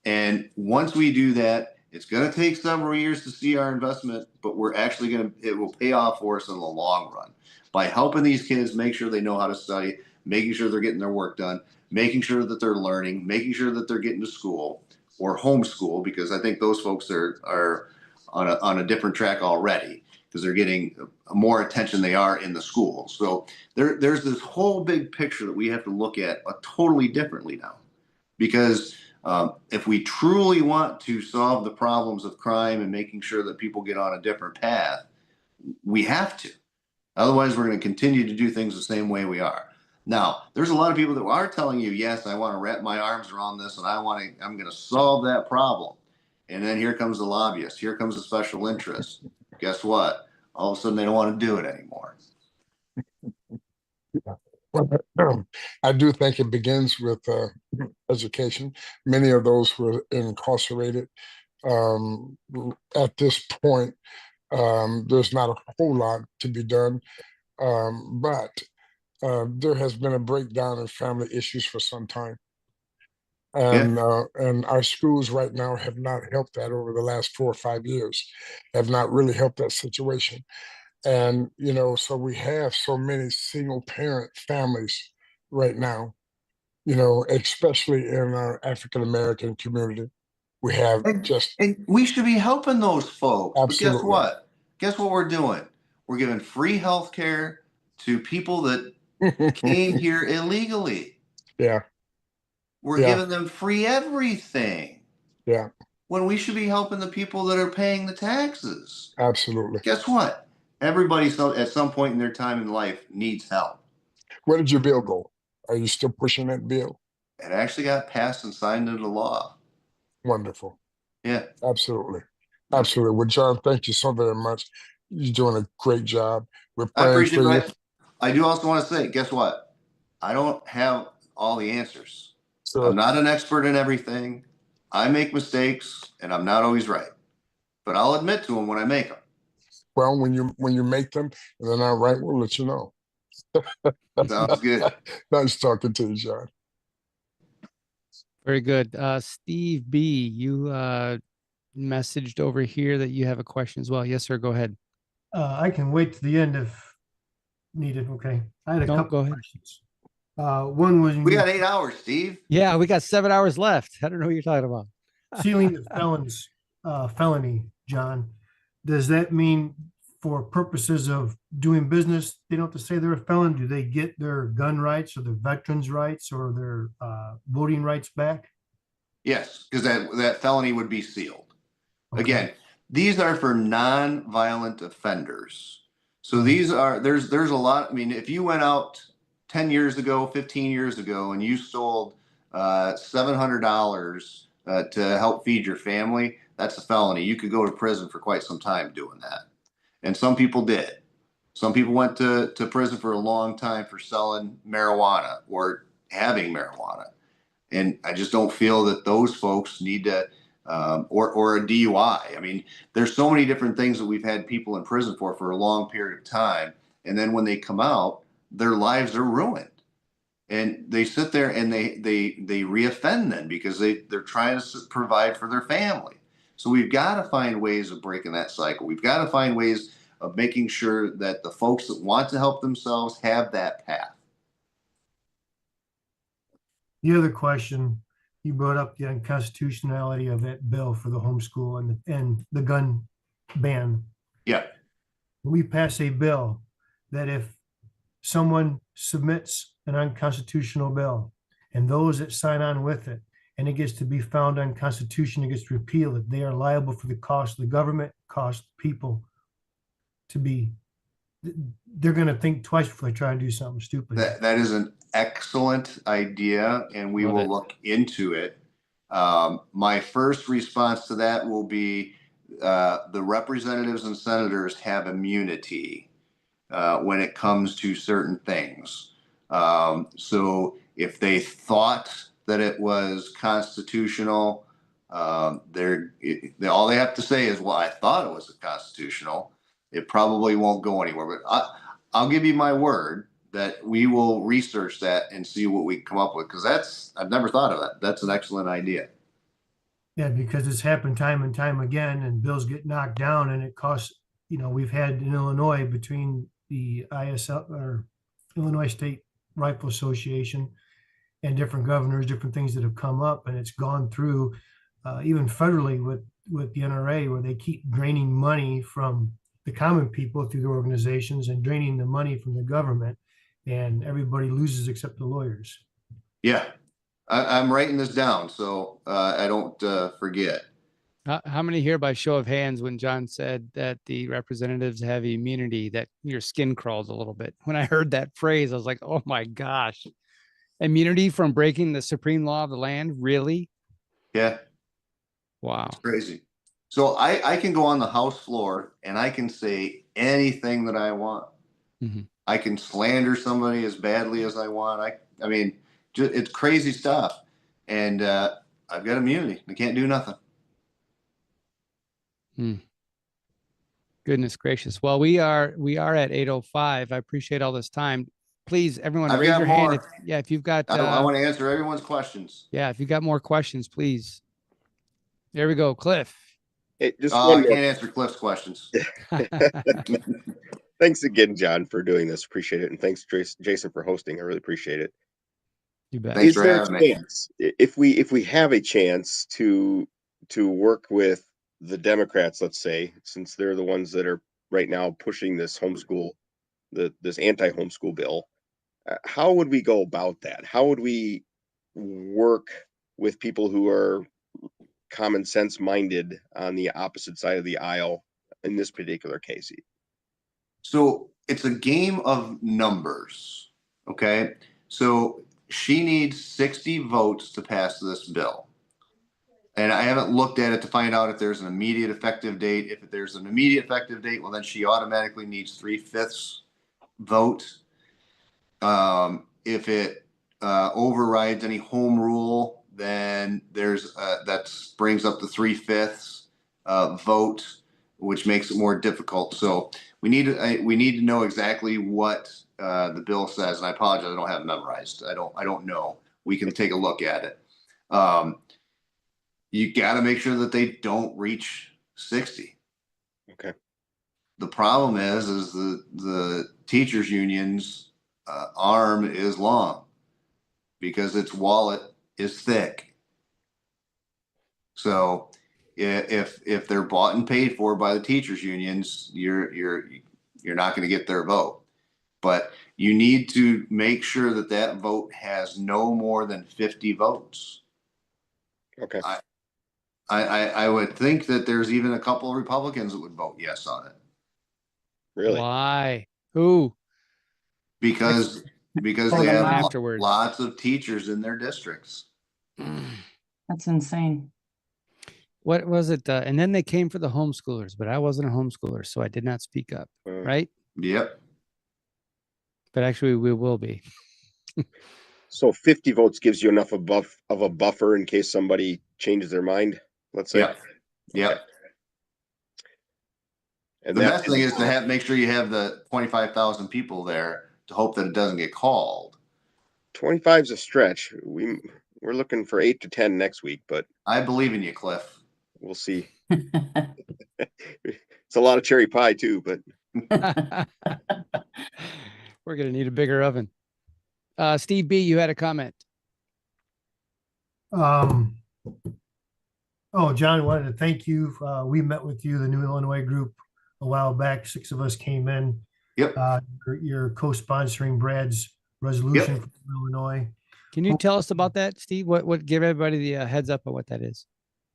And once we do that, it's going to take several years to see our investment, but we're actually it will pay off for us in the long run by helping these kids make sure they know how to study, making sure they're getting their work done, making sure that they're learning, making sure that they're getting to school or homeschool, because I think those folks are on a different track already because they're getting more attention they are in the school. So there's this whole big picture that we have to look at totally differently now, because if we truly want to solve the problems of crime and making sure that people get on a different path, we have to. Otherwise, we're going to continue to do things the same way we are. Now, there's a lot of people that are telling you, yes, I want to wrap my arms around this and I'm going to solve that problem. And then here comes the lobbyist. Here comes the special interest. Guess what? All of a sudden, they don't want to do it anymore. Well, I do think it begins with education. Many of those who are incarcerated at this point, there's not a whole lot to be done, but there has been a breakdown in family issues for some time. And our schools right now have not helped that over the last 4 or 5 years, have not really helped that situation. And, you know, so we have so many single parent families right now, you know, especially in our African-American community. We have and we should be helping those folks. Absolutely. But guess what? Guess what we're doing? We're giving free health care to people that came here illegally. Yeah. We're giving them free everything. Yeah. When we should be helping the people that are paying the taxes. Absolutely. Guess what? Everybody at some point in their time in life needs help. Where did your bill go? Are you still pushing that bill? It actually got passed and signed into law. Wonderful. Yeah. Absolutely. Absolutely. Well, John, thank you so very much. You're doing a great job. We're I praying appreciate for you. it. I do also want to say, guess what? I don't have all the answers. Sure. I'm not an expert in everything. I make mistakes and I'm not always right, but I'll admit to them when I make them. Well, when you make them and they're not right, we'll let you know. Sounds good. Nice talking to you, John. Very good. Steve B, you messaged over here that you have a question as well. Yes, sir. Go ahead. I can wait to the end if needed. Okay. I had a No, couple go ahead. questions. One was We got 8 hours, Steve. Yeah, we got 7 hours left. I don't know what you're talking about. sealing the felony, John. Does that mean for purposes of doing business, they don't have to say they're a felon? Do they get their gun rights or their veterans rights or their voting rights back? Yes, because that felony would be sealed. Okay. Again, these are for non-violent offenders. So these are, there's a lot. I mean, if you went out 10 years ago, 15 years ago, and you sold $700 to help feed your family, that's a felony. You could go to prison for quite some time doing that. And some people did. Some people went to prison for a long time for selling marijuana or having marijuana. And I just don't feel that those folks need to, or a DUI. I mean, there's so many different things that we've had people in prison for a long period of time. And then when they come out, their lives are ruined. And they sit there and they reoffend then because they're trying to provide for their family. So we've got to find ways of breaking that cycle. We've got to find ways of making sure that the folks that want to help themselves have that path. The other question, you brought up the unconstitutionality of that bill for the homeschool and the gun ban. Yeah. We pass a bill that if someone submits an unconstitutional bill and those that sign on with it, and it gets to be found unconstitutional, it gets repealed, that they are liable for the cost of the government, cost people to be, they're going to think twice before they try and do something stupid. That is an excellent idea, and we will look into it. My first response to that will be the representatives and senators have immunity when it comes to certain things. So if they thought that it was constitutional, all they have to say is, well, I thought it was constitutional. It probably won't go anywhere, but I'll give you my word that we will research that and see what we come up with, because I've never thought of that. That's an excellent idea. Yeah, because it's happened time and time again, and bills get knocked down, and it costs, we've had in Illinois between the ISL or Illinois State Rifle Association and different governors, different things that have come up, and it's gone through even federally with the NRA, where they keep draining money from the common people through the organizations and draining the money from the government, and everybody loses except the lawyers. Yeah, I'm writing this down so I don't forget. How many here by show of hands when John said that the representatives have immunity, that your skin crawls a little bit? When I heard that phrase, I was like, oh my gosh, immunity from breaking the supreme law of the land? Really? Yeah. Wow. It's crazy. So I can go on the House floor and I can say anything that I want. Mm-hmm. I can slander somebody as badly as I want. I mean, it's crazy stuff. And I've got immunity. I can't do nothing. Goodness gracious. Well, we are at 8:05. I appreciate all this time. Please, everyone, raise your hand. If you've got, I want to answer everyone's questions. Yeah, if you've got more questions, please. There we go, Cliff. Hey, just I can't answer Cliff's questions. Thanks again, John, for doing this. Appreciate it, and thanks, Jason, for hosting. I really appreciate it. You bet. Thanks for having me. If we have a chance to work with the Democrats, let's say, since they're the ones that are right now pushing this homeschool, this anti-homeschool bill, how would we go about that? How would we work with people who are common sense minded on the opposite side of the aisle in this particular case? So it's a game of numbers. Okay. So she needs 60 votes to pass this bill. And I haven't looked at it to find out if there's an immediate effective date. If there's an immediate effective date, well, then she automatically needs 3/5 vote. If it overrides any home rule, then that brings up the 3/5 vote, which makes it more difficult. So we need to know exactly what the bill says, and I apologize, I don't have it memorized. I don't know. We can take a look at it. You got to make sure that they don't reach 60. Okay. The problem is the teachers unions arm is long because its wallet is thick. So if they're bought and paid for by the teachers unions, you're not going to get their vote. But you need to make sure that that vote has no more than 50 votes. Okay. I would think that there's even a couple of Republicans that would vote yes on it. Really? Why? Who? Because they Vote have afterwards. lots of teachers in their districts. That's insane. What was it? And then they came for the homeschoolers, but I wasn't a homeschooler, so I did not speak up. Right? Yep. But actually, we will be. So 50 votes gives you enough of a buffer in case somebody changes their mind, let's say. Yep. Yep. Okay. And The best thing is to make sure you have the 25,000 people there to hope that it doesn't get called. 25 is a stretch. We're looking for 8 to 10 next week, but I believe in you, Cliff. we'll see. It's a lot of cherry pie too, but We're going to need a bigger oven. Steve B., you had a comment. Oh, John, I wanted to thank you. We met with you, the New Illinois group, a while back. 6 of us came in. Yep. You're co-sponsoring Brad's resolution for Illinois. Can you tell us about that, Steve? What give everybody the heads up of what that is?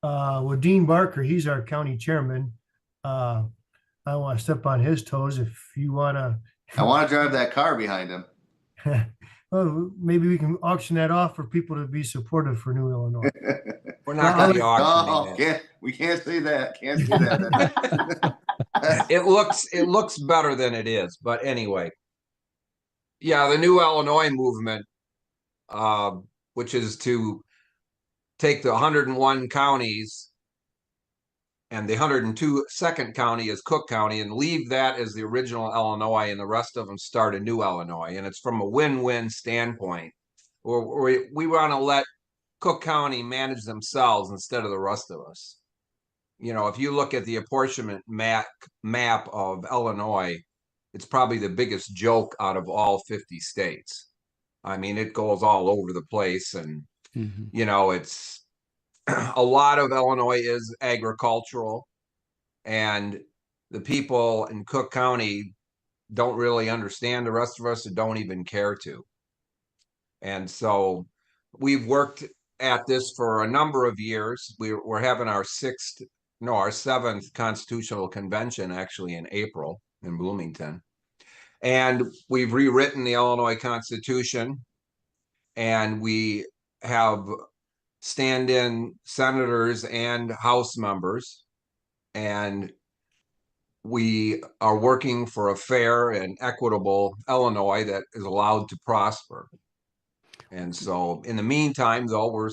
Well, Dean Barker, he's our county chairman. I don't want to step on his toes. If you want to, I want to drive that car behind him. well, maybe we can auction that off for people to be supportive for New Illinois. We're not going to be auctioning it. We can't say that. Can't say that. It looks better than it is, but anyway. Yeah, the New Illinois movement, which is to take the 101 counties and the 102nd county is Cook County and leave that as the original Illinois and the rest of them start a new Illinois. And it's from a win-win standpoint. We want to let Cook County manage themselves instead of the rest of us. You know, if you look at the apportionment map of Illinois, it's probably the biggest joke out of all 50 states. I mean, it goes all over the place. And, you know, it's a lot of Illinois is agricultural. And the people in Cook County don't really understand the rest of us and don't even care to. And so we've worked at this for a number of years. We're having our 7th constitutional convention actually in April in Bloomington. And we've rewritten the Illinois Constitution, and we have stand-in senators and House members, and we are working for a fair and equitable Illinois that is allowed to prosper. And so in the meantime, though, we're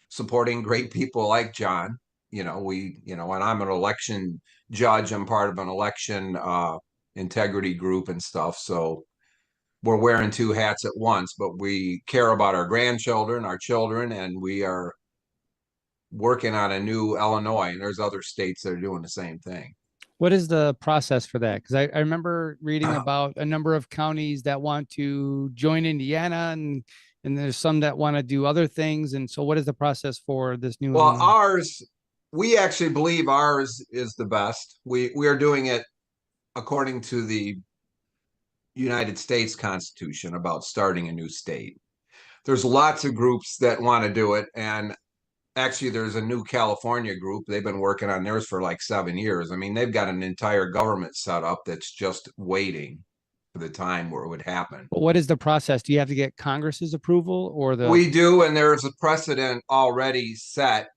supporting great people like John. And I'm an election judge. I'm part of an election integrity group and stuff. So we're wearing 2 hats at once, but we care about our grandchildren, our children, and we are working on a new Illinois. And there's other states that are doing the same thing. What is the process for that? Because I remember reading about a number of counties that want to join Indiana, and there's some that want to do other things. And so what is the process for this new? Well, we actually believe ours is the best. We are doing it according to the United States Constitution about starting a new state. There's lots of groups that want to do it. And actually, there's a new California group. They've been working on theirs for like 7 years. I mean, they've got an entire government set up that's just waiting for the time where it would happen. But what is the process? Do you have to get Congress's approval or the? We do, and there's a precedent already set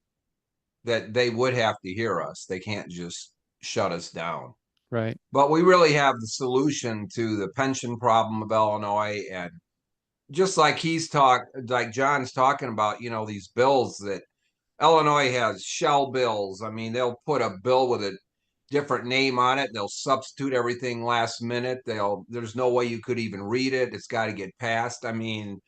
that they would have to hear us. They can't just shut us down. Right. But we really have the solution to the pension problem of Illinois. And just like John's talking about, these bills that Illinois has shell bills. I mean, they'll put a bill with different name on it. They'll substitute everything last minute. There's no way you could even read it. It's got to get passed. I mean,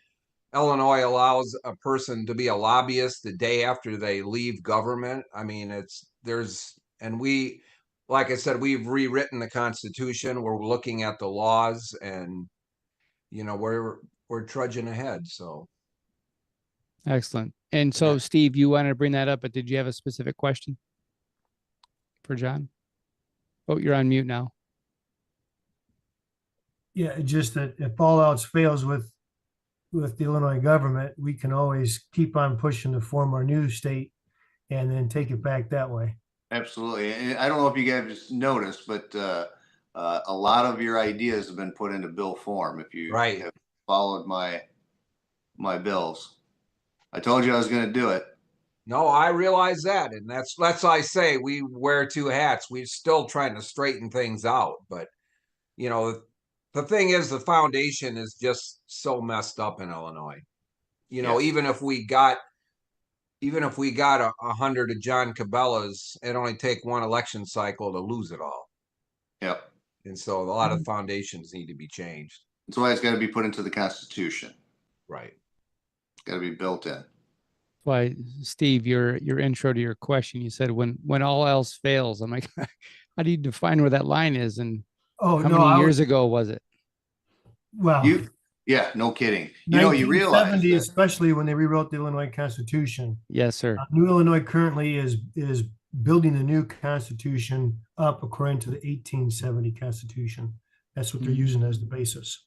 Illinois allows a person to be a lobbyist the day after they leave government. I mean, like I said, we've rewritten the Constitution. We're looking at the laws, and we're trudging ahead. So Excellent. And so, Steve, you wanted to bring that up, but did you have a specific question for John? Oh, you're on mute now. Yeah, just that if all else fails with the Illinois government, we can always keep on pushing to form our new state and then take it back that way. Absolutely. And I don't know if you guys noticed, but a lot of your ideas have been put into bill form. If you have followed my bills, I told you I was going to do it. No, I realize that. And that's why I say we wear two hats. We're still trying to straighten things out. But, the thing is, the foundation is just so messed up in Illinois. Yes. Even if we got 100 of John Cabela's, it only take one election cycle to lose it all. Yep. And so a lot of foundations need to be changed. That's why it's got to be put into the Constitution. Right. It's got to be built in. Why, Steve, your intro to your question, you said when all else fails. I'm like, how do you define where that line is? And how many years ago was it? Well, yeah, no kidding. You realize that, especially when they rewrote the Illinois Constitution. Yes, sir. New Illinois currently is building the new Constitution up according to the 1870 Constitution. That's what they're using as the basis.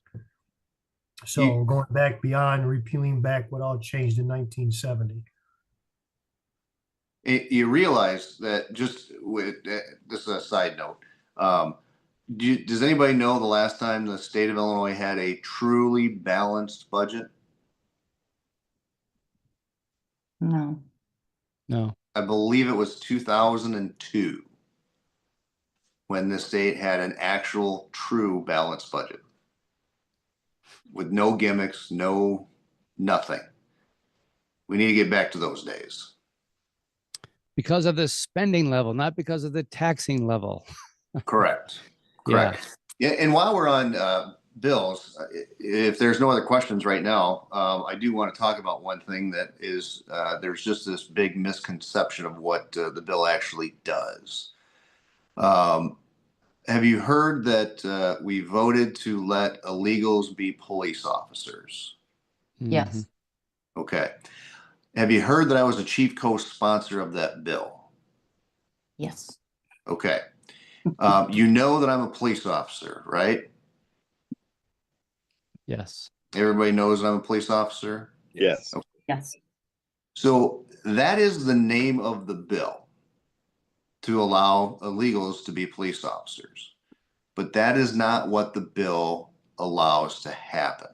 So going back beyond, repealing back what all changed in 1970. You realize that this is a side note. Does anybody know the last time the state of Illinois had a truly balanced budget? No. I believe it was 2002 when the state had an actual true balanced budget with no gimmicks, nothing. We need to get back to those days. Because of the spending level, not because of the taxing level. Correct. Yeah. And while we're on bills, if there's no other questions right now, I do want to talk about one thing that is there's just this big misconception of what the bill actually does. Have you heard that we voted to let illegals be police officers? Yes. Okay. Have you heard that I was a chief co-sponsor of that bill? Yes. Okay. You know that I'm a police officer, right? Yes. Everybody knows I'm a police officer? Yes. Okay. Yes. So that is the name of the bill, to allow illegals to be police officers. But that is not what the bill allows to happen.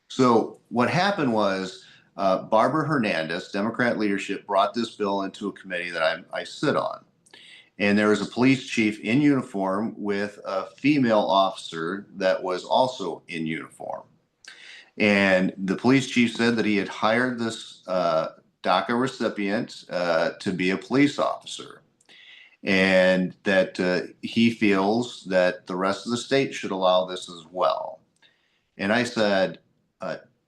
So what happened was Barbara Hernandez, Democrat leadership, brought this bill into a committee that I sit on. And there was a police chief in uniform with a female officer that was also in uniform. And the police chief said that he had hired this DACA recipient to be a police officer, and that he feels that the rest of the state should allow this as well. And I said,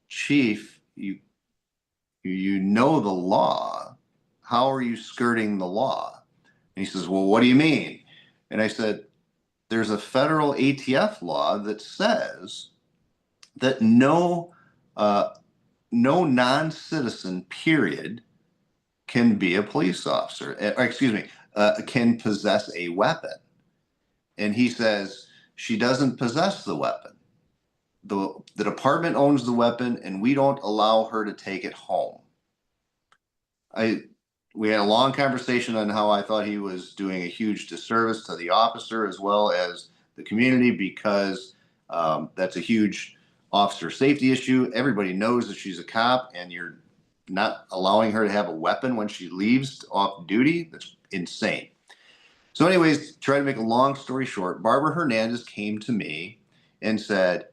Chief, you know the law. How are you skirting the law? And he says, well, what do you mean? And I said, there's a federal ATF law that says that no non-citizen, period, can be a police officer, can possess a weapon. And he says, she doesn't possess the weapon. The department owns the weapon, and we don't allow her to take it home. We had a long conversation on how I thought he was doing a huge disservice to the officer as well as the community, because that's a huge officer safety issue. Everybody knows that she's a cop, and you're not allowing her to have a weapon when she leaves off duty. That's insane. So anyways, try to make a long story short, Barbara Hernandez came to me and said,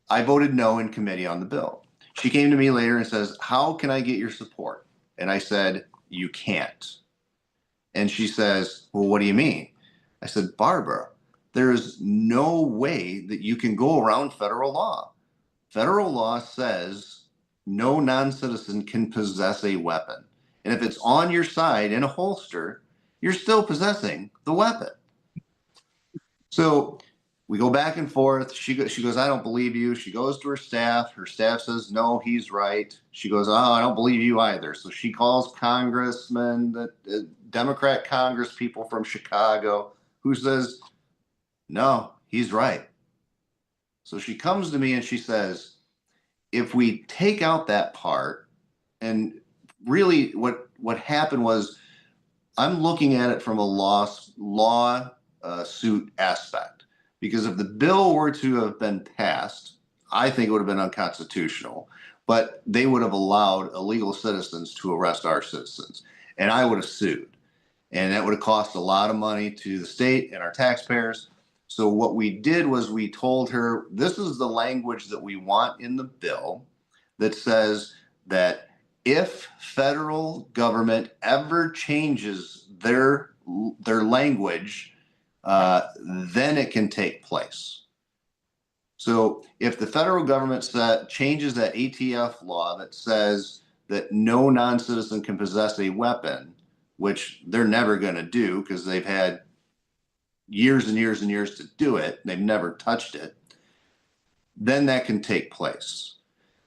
I voted no in committee on the bill. She came to me later and says, how can I get your support? And I said, you can't. And she says, well, what do you mean? I said, Barbara, there is no way that you can go around federal law. Federal law says no non-citizen can possess a weapon. And if it's on your side in a holster, you're still possessing the weapon. So we go back and forth. She goes, I don't believe you. She goes to her staff. Her staff says, no, he's right. She goes, oh, I don't believe you either. So she calls congressmen, the Democrat Congress people from Chicago, who says, no, he's right. So she comes to me and she says, if we take out that part, and really what happened was, I'm looking at it from a law suit aspect, because if the bill were to have been passed, I think it would have been unconstitutional, but they would have allowed illegal citizens to arrest our citizens, and I would have sued, and that would have cost a lot of money to the state and our taxpayers. So what we did was we told her, this is the language that we want in the bill that says that if federal government ever changes their language, then it can take place. So if the federal government changes that ATF law that says that no non-citizen can possess a weapon, which they're never going to do because they've had years and years and years to do it, they've never touched it, then that can take place.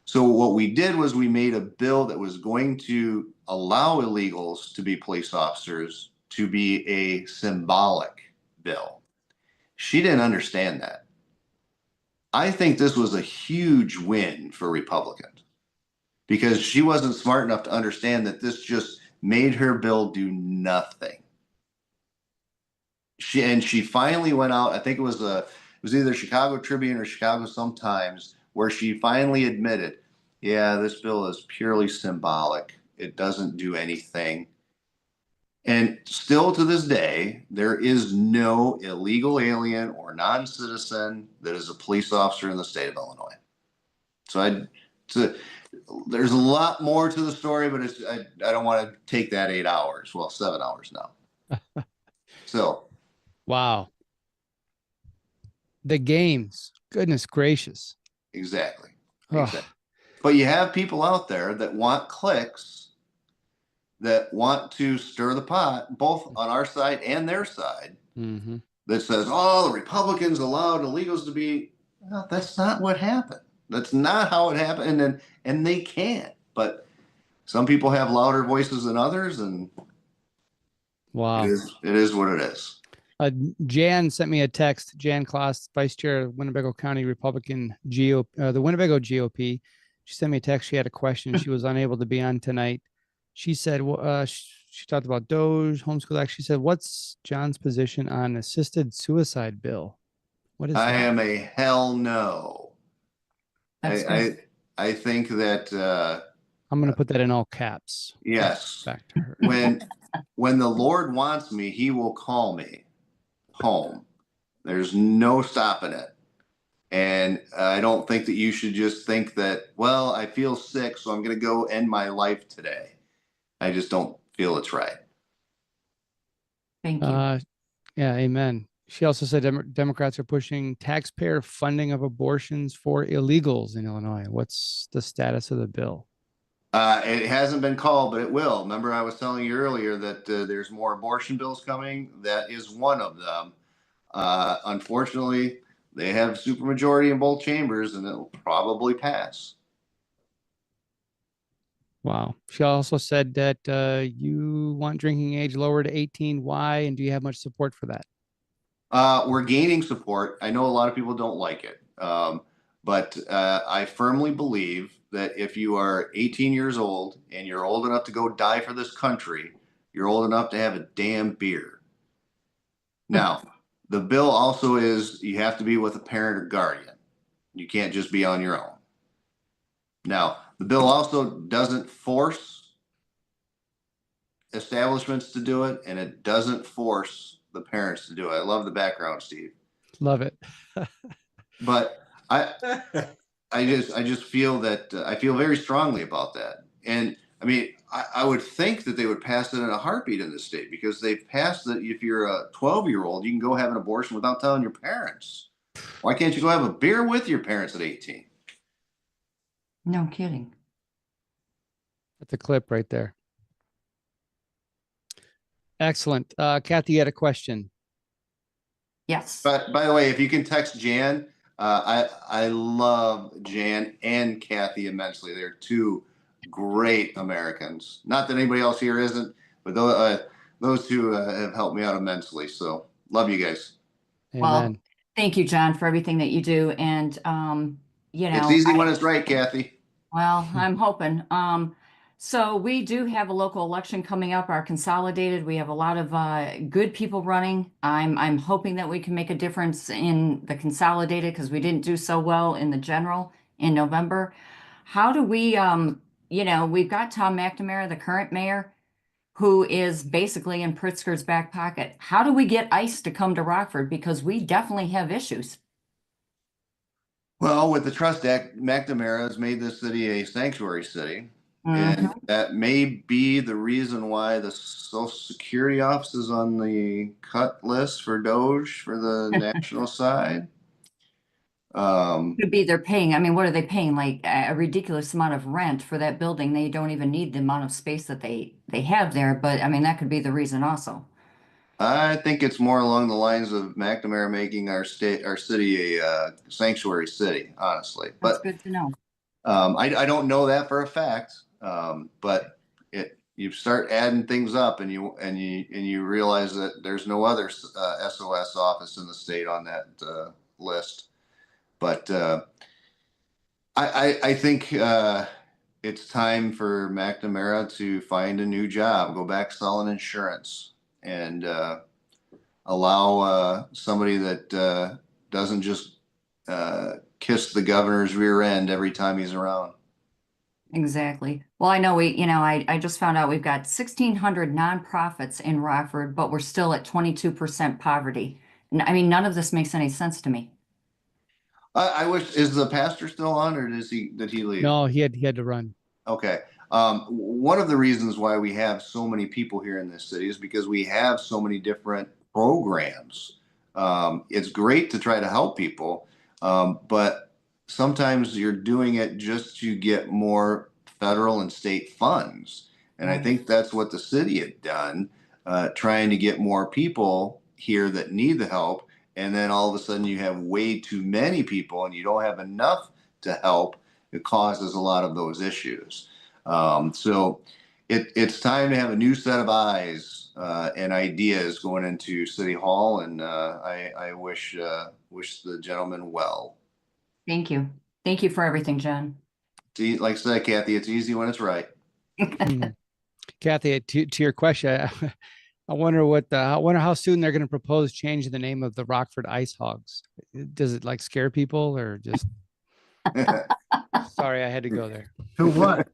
So what we did was we made a bill that was going to allow illegals to be police officers to be a symbolic bill. She didn't understand that. I think this was a huge win for Republicans, because she wasn't smart enough to understand that this just made her bill do nothing. She finally went out, I think it was either Chicago Tribune or Chicago Sun-Times, where she finally admitted, yeah, this bill is purely symbolic. It doesn't do anything. And still to this day, there is no illegal alien or non-citizen that is a police officer in the state of Illinois. So there's a lot more to the story, but I don't want to take that 8 hours. Well, 7 hours now. So. Wow. The games, goodness gracious. Exactly. Exactly. But you have people out there that want clicks, that want to stir the pot, both on our side and their side, that says, oh, the Republicans allowed illegals to be. Well, that's not what happened. That's not how it happened. And they can't. But some people have louder voices than others, and wow, it is what it is. Jan sent me a text. Jan Kloss, Vice Chair of Winnebago County Republican GOP, the Winnebago GOP. She sent me a text. She had a question. She was unable to be on tonight. She said, she talked about DOGE, Homeschool Act. She said, what's John's position on assisted suicide bill? What is that? I am a hell no. I think that I'm going to put that in all caps. Yes. Back to her. When the Lord wants me, he will call me home. There's no stopping it. And I don't think that you should just think that, well, I feel sick, so I'm going to go end my life today. I just don't feel it's right. Thank you. Yeah, amen. She also said Democrats are pushing taxpayer funding of abortions for illegals in Illinois. What's the status of the bill? It hasn't been called, but it will. Remember, I was telling you earlier that there's more abortion bills coming. That is one of them. Unfortunately, they have supermajority in both chambers, and it'll probably pass. Wow. She also said that you want drinking age lower to 18. Why? And do you have much support for that? We're gaining support. I know a lot of people don't like it, but I firmly believe that if you are 18 years old and you're old enough to go die for this country, you're old enough to have a damn beer. Now, the bill also is you have to be with a parent or guardian. You can't just be on your own. Now, the bill also doesn't force establishments to do it, and it doesn't force the parents to do it. I love the background, Steve. Love it. But I just feel that I feel very strongly about that. And I mean, I would think that they would pass it in a heartbeat in this state, because they've passed that if you're a 12-year-old, you can go have an abortion without telling your parents. Why can't you go have a beer with your parents at 18? No kidding. That's a clip right there. Excellent. Kathy, you had a question. Yes. But by the way, if you can text Jan, I love Jan and Kathy immensely. They're two great Americans. Not that anybody else here isn't, but those two have helped me out immensely. So love you guys. Well, Amen. thank you, John, for everything that you do. And, you know, It's easy when it's right, Kathy. well, I'm hoping. So we do have a local election coming up, our consolidated. We have a lot of good people running. I'm hoping that we can make a difference in the consolidated, because we didn't do so well in the general in November. How do we, you know, we've got Tom McNamara, the current mayor, who is basically in Pritzker's back pocket. How do we get ICE to come to Rockford? Because we definitely have issues. Well, with the Trust Act, McNamara has made this city a sanctuary city. And that may be the reason why the Social Security office is on the cut list for DOGE for the national side. Could be they're paying, I mean, what are they paying? Like a ridiculous amount of rent for that building. They don't even need the amount of space that they have there. But I mean, that could be the reason also. I think it's more along the lines of McNamara making our city a sanctuary city, honestly. That's But good to know. I don't know that for a fact. But you start adding things up, and you realize that there's no other SOS office in the state on that list. But I think it's time for McNamara to find a new job, go back selling insurance, and allow somebody that doesn't just kiss the governor's rear end every time he's around. Exactly. Well, I know I just found out we've got 1,600 nonprofits in Rockford, but we're still at 22% poverty. I mean, none of this makes any sense to me. I wish, is the pastor still on, or did he leave? No, he had to run. Okay. One of the reasons why we have so many people here in this city is because we have so many different programs. It's great to try to help people, but sometimes you're doing it just to get more federal and state funds. And I think that's what the city had done, trying to get more people here that need the help. And then all of a sudden you have way too many people and you don't have enough to help. It causes a lot of those issues. So it's time to have a new set of eyes and ideas going into City Hall. And I wish the gentleman well. Thank you. Thank you for everything, John. Like I said, Kathy, it's easy when it's right. Kathy, to your question, I wonder how soon they're going to propose changing the name of the Rockford Ice Hogs. Does it like scare people, or just? Sorry, I had to go there. To what?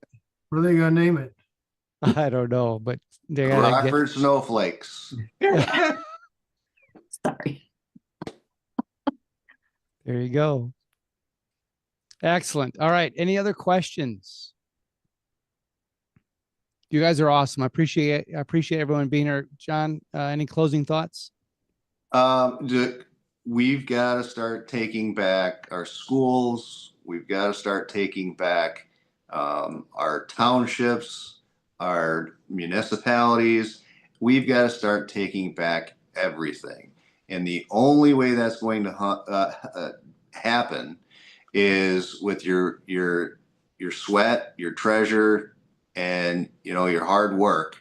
What are they gonna name it? I don't know, but they got Rockford Snowflakes. Sorry. There you go. Excellent. All right. Any other questions? You guys are awesome. I appreciate everyone being here. John, any closing thoughts? We've got to start taking back our schools. We've got to start taking back our townships, our municipalities. We've got to start taking back everything. And the only way that's going to happen is with your sweat, your treasure, and your hard work.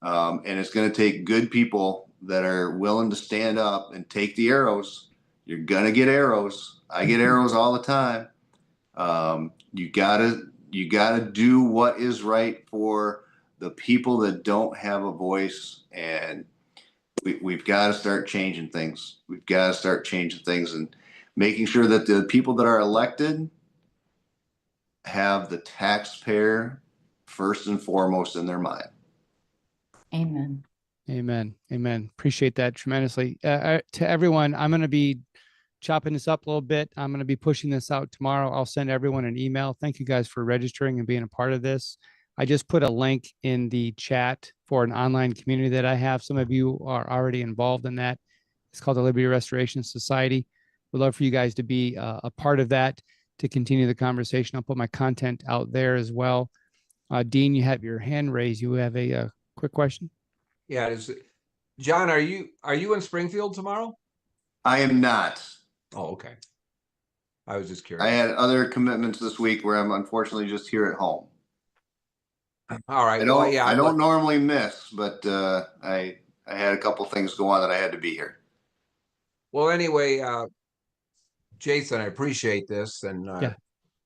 And it's going to take good people that are willing to stand up and take the arrows. You're gonna get arrows. I get arrows all the time. You gotta do what is right for the people that don't have a voice, and we've got to start changing things. We've got to start changing things and making sure that the people that are elected have the taxpayer first and foremost in their mind. Amen. Amen. Amen. Appreciate that tremendously. To everyone, I'm going to be chopping this up a little bit. I'm going to be pushing this out tomorrow. I'll send everyone an email. Thank you guys for registering and being a part of this. I just put a link in the chat for an online community that I have. Some of you are already involved in that. It's called the Liberty Restoration Society. We'd love for you guys to be a part of that to continue the conversation. I'll put my content out there as well. Dean, you have your hand raised. You have a quick question? Yeah, John, are you in Springfield tomorrow? I am not. Oh, okay. I was just I curious. had other commitments this week where I'm unfortunately just here at home. All right. I don't normally miss, but I had a couple things go on that I had to be here. Well, anyway, Jason, I appreciate this, and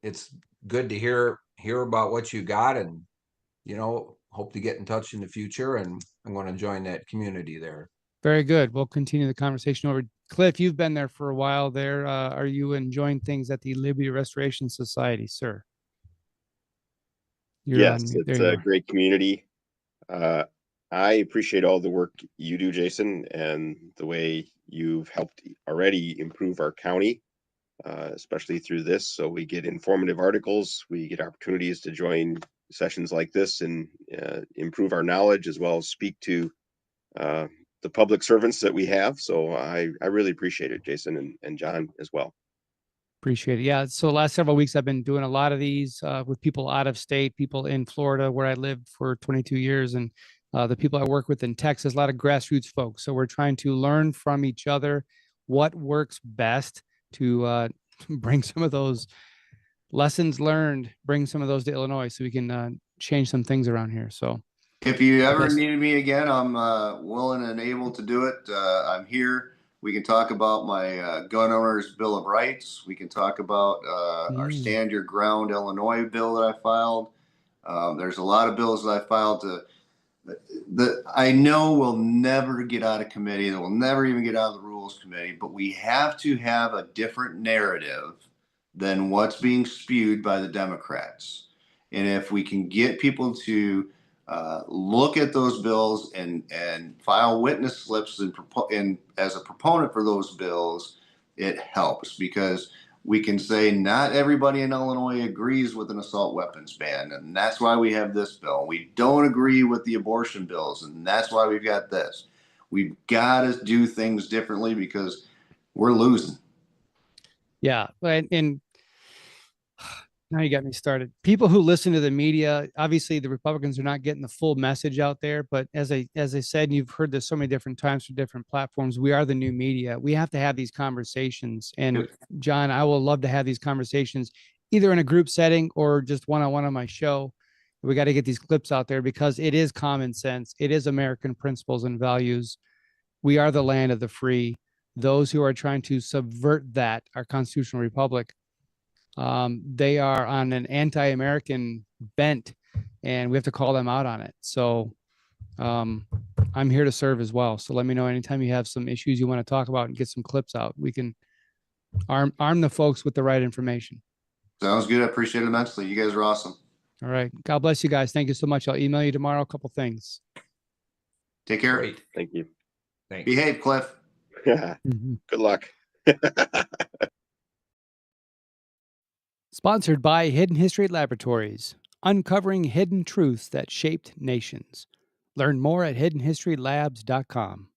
it's good to hear about what you got, and hope to get in touch in the future. And I'm going to join that community there. Very good. We'll continue the conversation over. Cliff, you've been there for a while there. Are you enjoying things at the Liberty Restoration Society, sir? Yes, it's a great community. I appreciate all the work you do, Jason, and the way you've helped already improve our county, especially through this. So we get informative articles, we get opportunities to join sessions like this and improve our knowledge, as well as speak to the public servants that we have. So I really appreciate it, Jason, and John as well. Appreciate it. Yeah. So the last several weeks, I've been doing a lot of these with people out of state, people in Florida, where I lived for 22 years, and the people I work with in Texas, a lot of grassroots folks. So we're trying to learn from each other what works best to bring some of those lessons learned, bring some of those to Illinois so we can change some things around here. So if you ever needed me again, I'm willing and able to do it. I'm here. We can talk about my gun owners bill of rights. We can talk about our Stand Your Ground Illinois bill that I filed. There's a lot of bills that I filed that I know will never get out of committee, that will never even get out of the Rules Committee, but we have to have a different narrative than what's being spewed by the Democrats. And if we can get people to look at those bills and file witness slips and as a proponent for those bills, it helps, because we can say not everybody in Illinois agrees with an assault weapons ban, and that's why we have this bill. We don't agree with the abortion bills, and that's why we've got this. We've got to do things differently because we're losing. Yeah, and now you got me started. People who listen to the media, obviously the Republicans are not getting the full message out there, but as I said, and you've heard this so many different times from different platforms, we are the new media. We have to have these conversations. And John, I will love to have these conversations either in a group setting or just one-on-one on my show. We got to get these clips out there because it is common sense. It is American principles and values. We are the land of the free. Those who are trying to subvert that, our constitutional republic, they are on an anti-American bent, and we have to call them out on it. So I'm here to serve as well. So let me know anytime you have some issues you want to talk about and get some clips out. We can arm the folks with the right information. Sounds good. I appreciate it immensely. You guys are awesome. All right. God bless you guys. Thank you so much. I'll email you tomorrow a couple things. Take care. Great. Thank you. Thanks. Behave, Cliff. Good luck. Sponsored by Hidden History Laboratories, uncovering hidden truths that shaped nations. Learn more at hiddenhistorylabs.com.